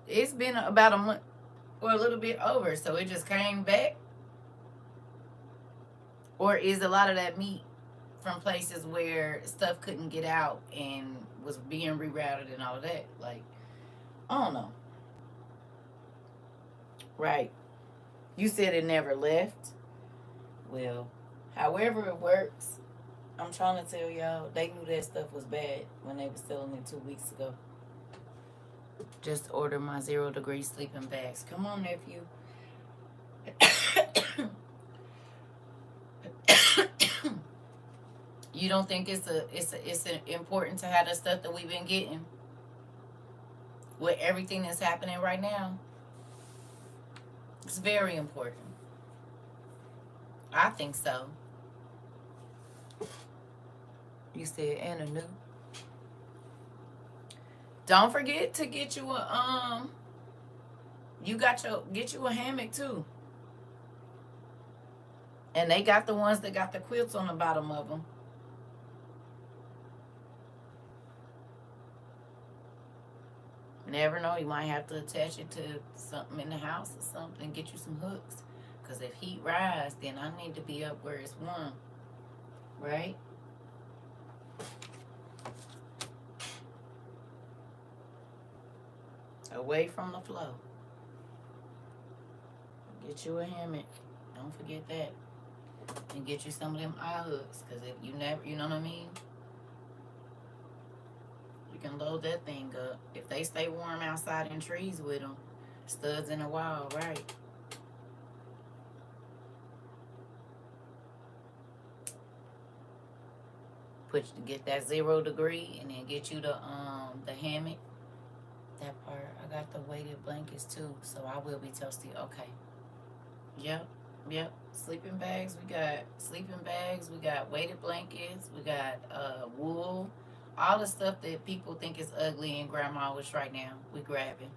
It's been about a month or a little bit over, so it just came back. Or is a lot of that meat from places where stuff couldn't get out and was being rerouted and all of that. Like, I don't know. Right. You said it never left. Well, however it works, I'm trying to tell y'all, they knew that stuff was bad when they was selling it 2 weeks ago. Just order my 0 degree sleeping bags. Come on, nephew. You don't think it's important to have the stuff that we've been getting with everything that's happening right now? It's very important. I think so. You said and a new. Don't forget to get you a you got your get you a hammock too. And they got the ones that got the quilts on the bottom of them. Never know, you might have to attach it to something in the house or something. Get you some hooks. Because if heat rise, then I need to be up where it's warm. Right? Away from the flow. Get you a hammock. Don't forget that. And get you some of them eye hooks. Because if you never, you know what I mean? You can load that thing up. If they stay warm outside in trees with them, studs in the wall, right? Get that 0 degree and then get you the hammock. That part. I got the weighted blankets too, so I will be toasty. Okay. Yep. Sleeping bags. We got sleeping bags. We got weighted blankets. We got wool. All the stuff that people think is ugly in grandma was right now. We grabbing.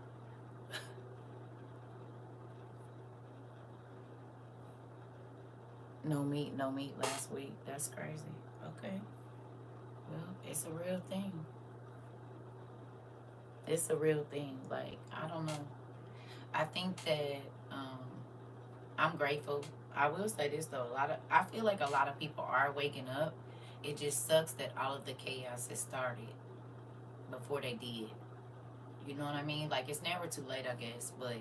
No meat last week. That's crazy. Okay. Well, it's a real thing. It's a real thing. Like, I don't know. I think that I'm grateful. I will say this though, I feel like a lot of people are waking up. It just sucks that all of the chaos has started before they did. You know what I mean? Like, it's never too late, I guess, but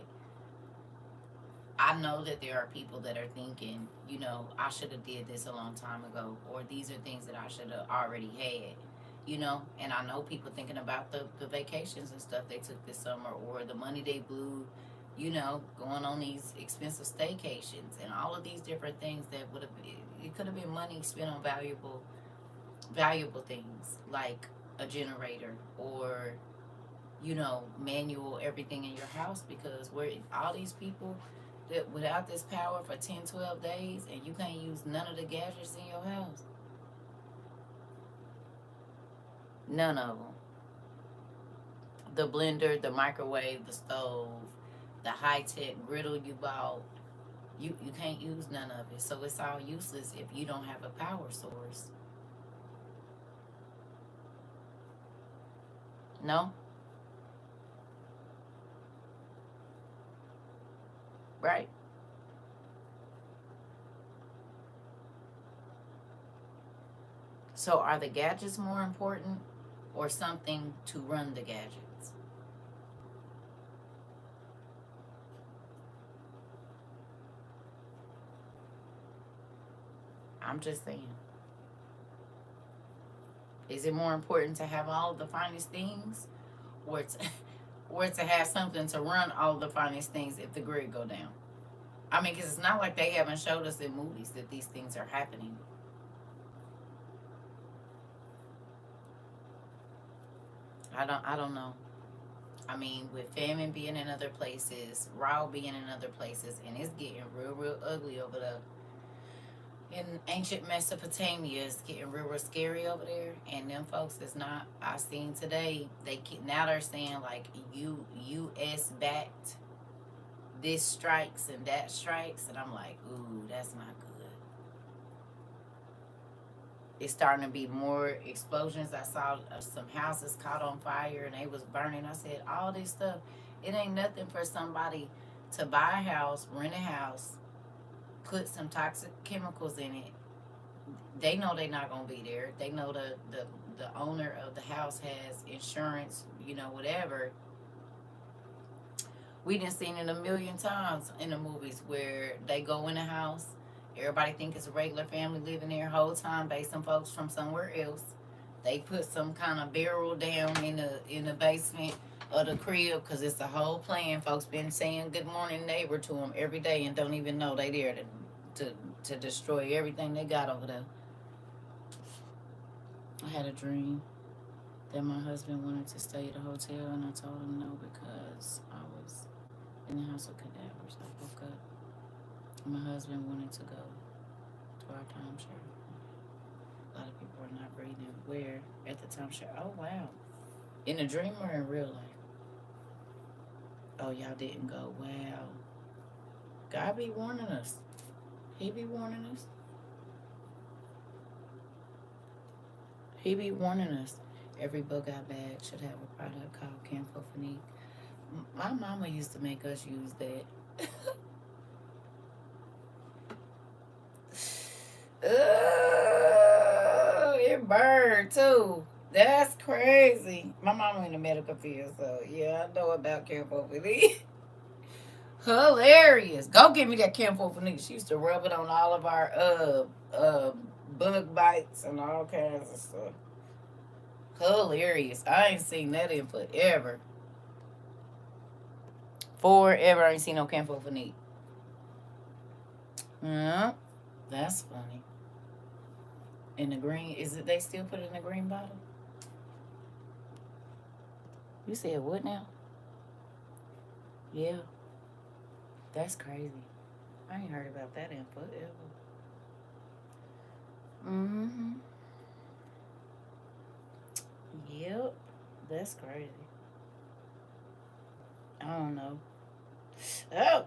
I know that there are people that are thinking, I should have did this a long time ago, or these are things that I should have already had, and I know people thinking about the vacations and stuff they took this summer, or the money they blew, going on these expensive staycations and all of these different things that would have been, it could have been money spent on valuable things like a generator, or manual everything in your house, because we're all these people that without this power for 10-12 days, and you can't use none of the gadgets in your house. None of them. The blender, the microwave, the stove, the high-tech griddle you bought, you can't use none of it. So it's all useless if you don't have a power source. No? Right? So are the gadgets more important, or something to run the gadgets? I'm just saying. Is it more important to have all of the finest things, or to, or to have something to run all the finest things if the grid go down? I mean, because it's not like they haven't showed us in movies that these things are happening. I don't know. I mean, with famine being in other places, Raw being in other places, and it's getting real ugly over there. In ancient Mesopotamia, it's getting real scary over there. And them folks is not. I seen today. Now they're saying like U.S. backed this strikes and that strikes, and I'm like, ooh, that's not good. It's starting to be more explosions. I saw some houses caught on fire and they was burning. I said, all this stuff, it ain't nothing for somebody to buy a house, rent a house, put some toxic chemicals in it. They know they're not gonna be there. They know the owner of the house has insurance, you know, whatever. We done seen it a million times in the movies where they go in a house, everybody think it's a regular family living there whole time, based some folks from somewhere else. They put some kind of barrel down in the basement of the crib because it's a whole plan. Folks been saying good morning neighbor to them every day and don't even know they there to to destroy everything they got over there. I had a dream that my husband wanted to stay at a hotel and I told him no because I was in the house of cadavers. I woke up. My husband wanted to go to our timeshare. A lot of people are not breathing. Where? At the timeshare. Oh, wow. In a dream or in real life? Oh, y'all didn't go. Wow. God be warning us. He be warning us. He be warning us. Every bug out bag should have a product called Camphophenique. My mama used to make us use that. It burned too. That's crazy. My mama in the medical field, so yeah, I know about Camphophenique. Hilarious. Go get me that Camphophenique. She used to rub it on all of our bug bites and all kinds of stuff. Hilarious. I ain't seen that in forever. Forever I ain't seen no Camphophenique. Yeah, that's funny. In the green, is it they still put it in the green bottle? You said what now? Yeah, that's crazy. I ain't heard about that in forever. Mm-hmm. Yep, that's crazy. I don't know. Oh,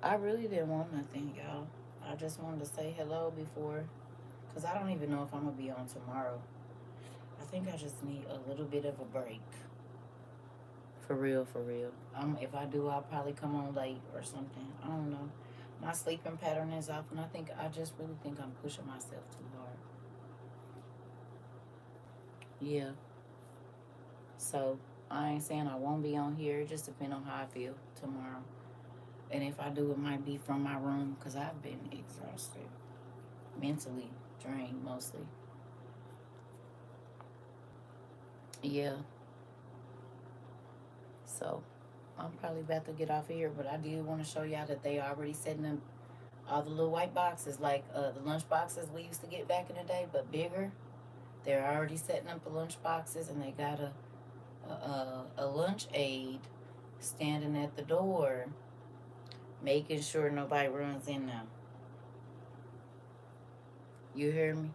I really didn't want nothing, y'all. I just wanted to say hello before, because I don't even know if I'm going to be on tomorrow. I think I just need a little bit of a break. For real, for real. If I do, I'll probably come on late or something. I don't know. My sleeping pattern is off, and I just really think I'm pushing myself too hard. Yeah. So, I ain't saying I won't be on here. It just depends on how I feel tomorrow. And if I do, it might be from my room, because I've been exhausted. Mentally drained, mostly. Yeah. So, I'm probably about to get off of here, but I did want to show y'all that they already setting up all the little white boxes, like the lunch boxes we used to get back in the day, but bigger. They're already setting up the lunch boxes, and they got a lunch aide standing at the door, making sure nobody runs in now. You hear me?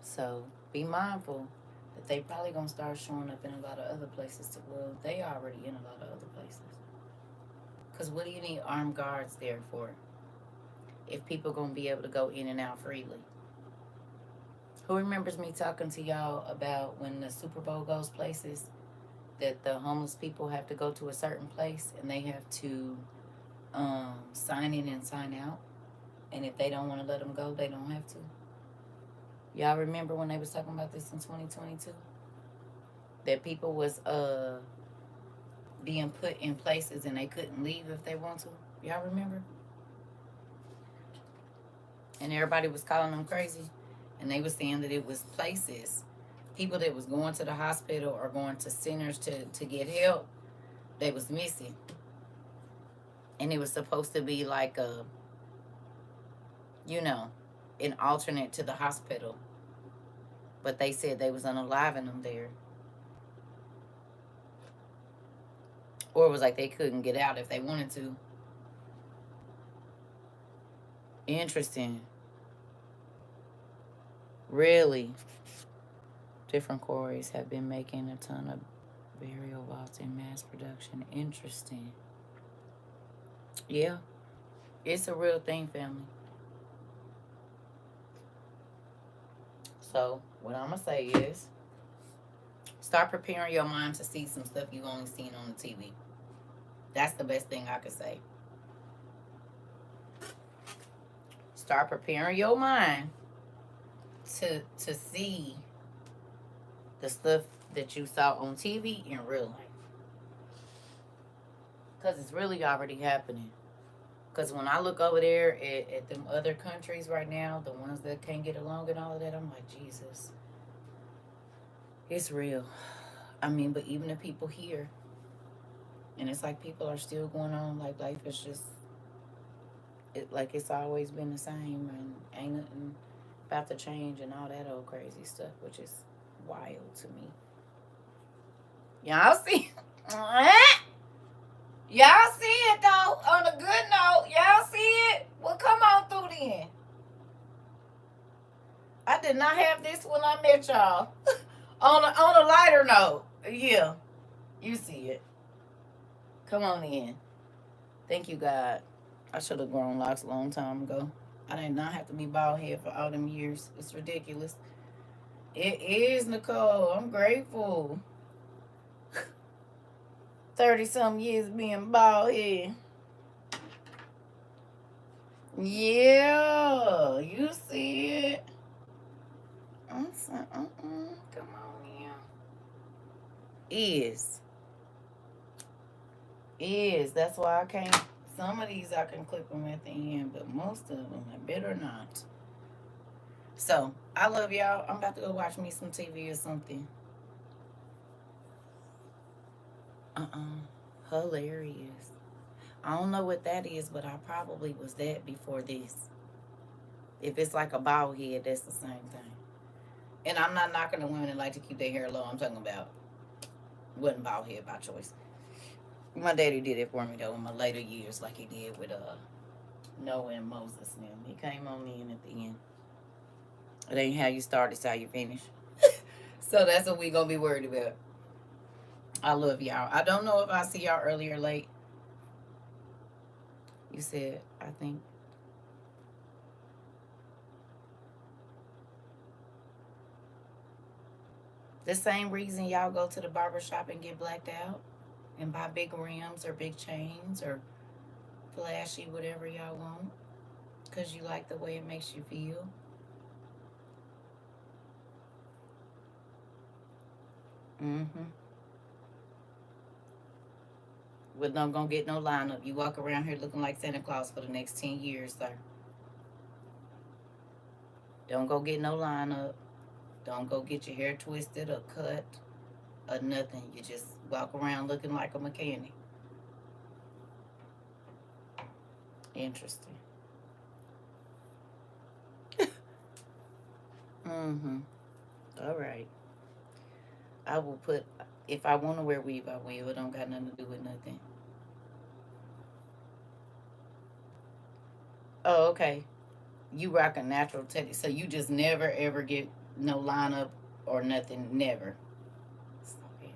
So be mindful that they probably gonna start showing up in a lot of other places too. Well, they already in a lot of other places. Cause what do you need armed guards there for? If people gonna be able to go in and out freely. Who remembers me talking to y'all about when the Super Bowl goes places, that the homeless people have to go to a certain place and they have to sign in and sign out, and if they don't want to let them go, they don't have to. Y'all remember when they was talking about this in 2022? That people was being put in places and they couldn't leave if they want to. Y'all remember? And everybody was calling them crazy, and they was saying that it was places, people that was going to the hospital or going to centers to get help, they was missing. And it was supposed to be like a, you know, an alternate to the hospital. But they said they was unaliving them there. Or it was like they couldn't get out if they wanted to. Interesting. Really? Different quarries have been making a ton of burial vaults in mass production. Interesting. Yeah. It's a real thing, family. So, what I'm going to say is, start preparing your mind to see some stuff you've only seen on the TV. That's the best thing I could say. Start preparing your mind to see the stuff that you saw on TV in real life. Because it's really already happening. Because when I look over there at them other countries right now, the ones that can't get along and all of that, I'm like, Jesus, it's real. I mean, but even the people here, and it's like people are still going on like life is just like it's always been the same, and ain't nothing about to change and all that old crazy stuff, which is wild to me. Y'all see? Y'all see it though. On a good note, y'all see it. Well, come on through then. I did not have this when I met y'all. On a lighter note, yeah, you see it. Come on in. Thank you, God. I should have grown locks a long time ago. I did not have to be bald head for all them years. It's ridiculous. It is, Nicole. I'm grateful. 30-some years being bald head. Yeah, you see it. I'm saying, come on here. Is. That's why I can't. Some of these I can clip them at the end, but most of them I better not. So, I love y'all. I'm about to go watch me some TV or something. Hilarious. I don't know what that is, but I probably was that before this. If it's like a bald head, that's the same thing. And I'm not knocking the women that like to keep their hair low. I'm talking about wasn't bald head by choice. My daddy did it for me though in my later years, like he did with Noah and Moses. And he came on in at the end. It ain't how you start, it's how you finish. So that's what we gonna be worried about. I love y'all. I don't know if I see y'all early or late. You said, I think. The same reason y'all go to the barbershop and get blacked out and buy big rims or big chains or flashy whatever y'all want because you like the way it makes you feel. Well, don't gonna get no lineup. You walk around here looking like Santa Claus for the next 10 years, sir. Don't go get no lineup. Don't go get your hair twisted or cut or nothing. You just walk around looking like a mechanic. Interesting. All right. I will put, if I want to wear weave, I will. It don't got nothing to do with nothing. Oh, okay. You rock a natural teddy. So you just never, ever get no lineup or nothing. Never. Stop it.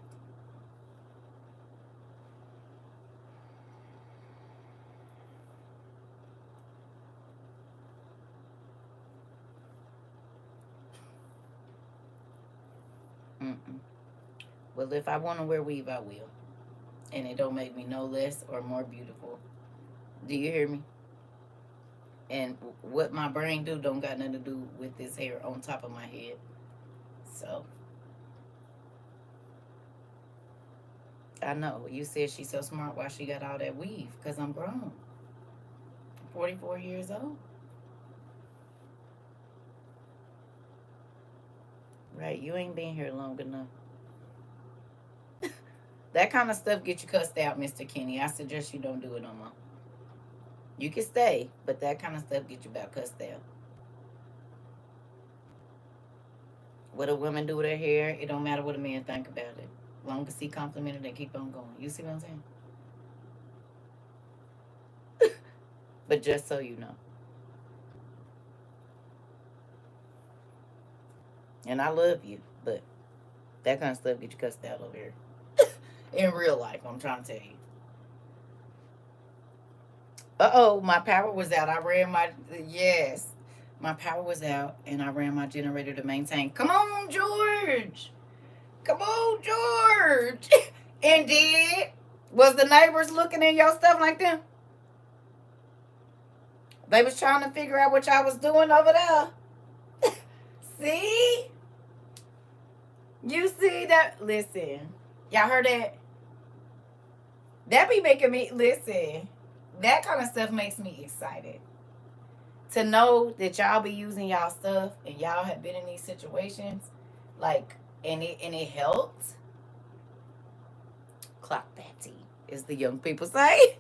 Well, if I want to wear weave, I will. And it don't make me no less or more beautiful. Do you hear me? And what my brain do don't got nothing to do with this hair on top of my head. So, I know. You said she's so smart. Why she got all that weave? Because I'm grown. 44 years old. Right. You ain't been here long enough. That kind of stuff get you cussed out, Mr. Kenny. I suggest you don't do it no more. You can stay, but that kind of stuff get you about cussed out. What a woman do with her hair, it don't matter what a man think about it. Long as he complimented, they keep on going. You see what I'm saying? But just so you know. And I love you, but that kind of stuff get you cussed out over here. In real life, I'm trying to tell you. Uh-oh, my power was out. I ran my, yes. My power was out, and I ran my generator to maintain. Come on, George. Come on, George. And did. Was the neighbors looking in your stuff like them? They was trying to figure out what y'all was doing over there. See? You see that? Listen. Y'all heard that? That be making me, listen. That kind of stuff makes me excited. To know that y'all be using y'all stuff and y'all have been in these situations, like, and it helped. Clock that tea, as the young people say.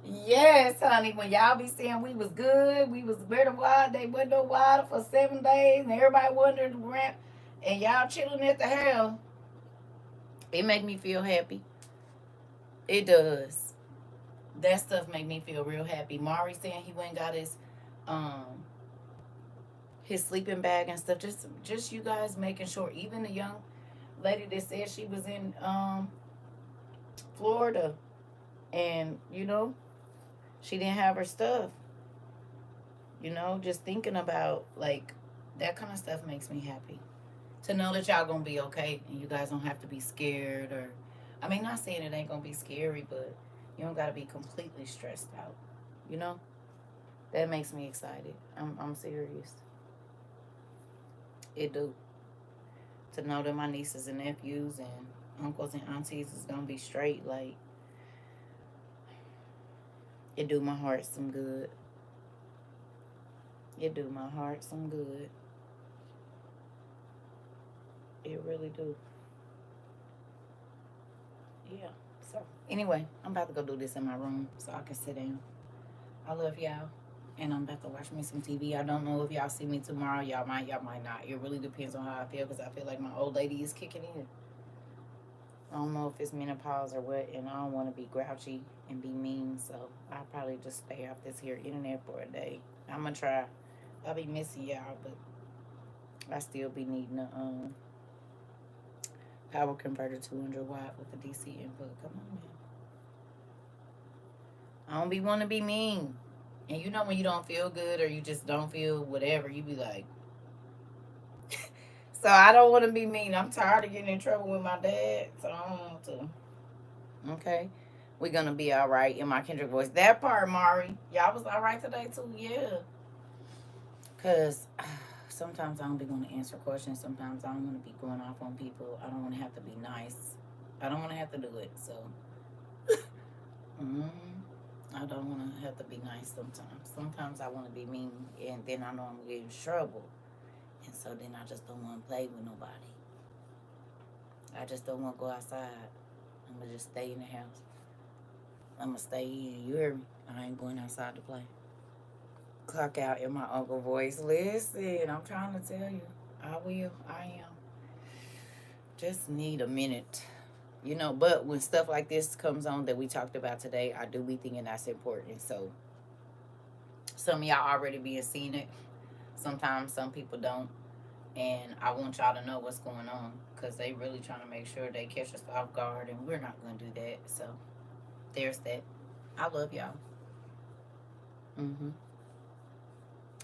Yes, honey. When y'all be saying we was good, we was better wild, they wasn't no water for 7 days, and everybody wondered around, and y'all chilling at the house, it make me feel happy. It does. That stuff make me feel real happy. Mari saying he went and got um his sleeping bag and stuff. Just you guys making sure. Even the young lady that said she was in Florida, and she didn't have her stuff. Just thinking about like that kind of stuff makes me happy. To know that y'all gonna be okay and you guys don't have to be scared, or I mean, not saying it ain't gonna be scary, but you don't gotta be completely stressed out. You know? That makes me excited. I'm serious. It do. To know that my nieces and nephews and uncles and aunties is gonna be straight, like it do my heart some good. It do my heart some good. It really do. Yeah. So anyway, I'm about to go do this in my room so I can sit down. I love y'all. And I'm about to watch me some TV. I don't know if y'all see me tomorrow. Y'all might not. It really depends on how I feel, because I feel like my old lady is kicking in. I don't know if it's menopause or what, and I don't want to be grouchy and be mean, so I'll probably just stay off this here internet for a day. I'm gonna try. I'll be missing y'all, but I still be needing a power converter 200 watt with a DC input. Come on, man. I don't be want to be mean. And when you don't feel good or you just don't feel whatever, you be like, so I don't want to be mean. I'm tired of getting in trouble with my dad, so I don't want to. Okay? We're going to be all right in my Kendrick voice. That part, Mari. Y'all was all right today, too? Yeah. Because sometimes I don't be want to answer questions. Sometimes I don't want to be going off on people. I don't want to have to be nice. I don't want to have to do it, so. mm I don't want to have to be nice sometimes. Sometimes I want to be mean, and then I know I'm going to get in trouble. And so then I just don't want to play with nobody. I just don't want to go outside. I'm going to just stay in the house. I'm going to stay in. You hear me? I ain't going outside to play. Clock out in my uncle voice. Listen, I'm trying to tell you. I will. I am. Just need a minute. But when stuff like this comes on that we talked about today, I do be thinking that's important. So some of y'all already being seen it. Sometimes some people don't. And I want y'all to know what's going on, because they really trying to make sure they catch us off guard, and we're not going to do that. So there's that. I love y'all.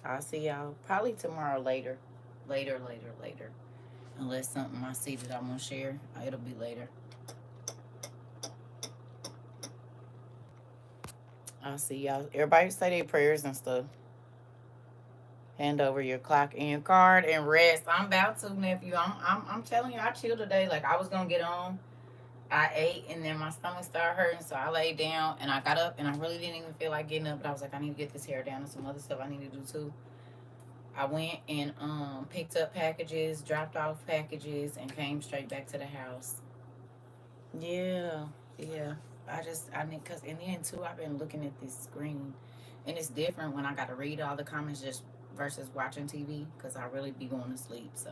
I'll see y'all probably tomorrow later. Later. Unless something I see that I'm going to share, it'll be later. I'll see y'all. Everybody say their prayers and stuff. Hand over your clock and your card and rest. I'm about to, nephew. I'm telling you, I chilled today. Like, I was gonna get on. I ate, and then my stomach started hurting, so I laid down and I got up, and I really didn't even feel like getting up. But I was like, I need to get this hair down and some other stuff I need to do too. I went and picked up packages, dropped off packages, and came straight back to the house. Yeah. I need, cause and then too, I've been looking at this screen, and it's different when I got to read all the comments just versus watching TV, cause I really be going to sleep. So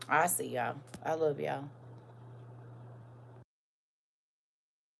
I see y'all. I love y'all.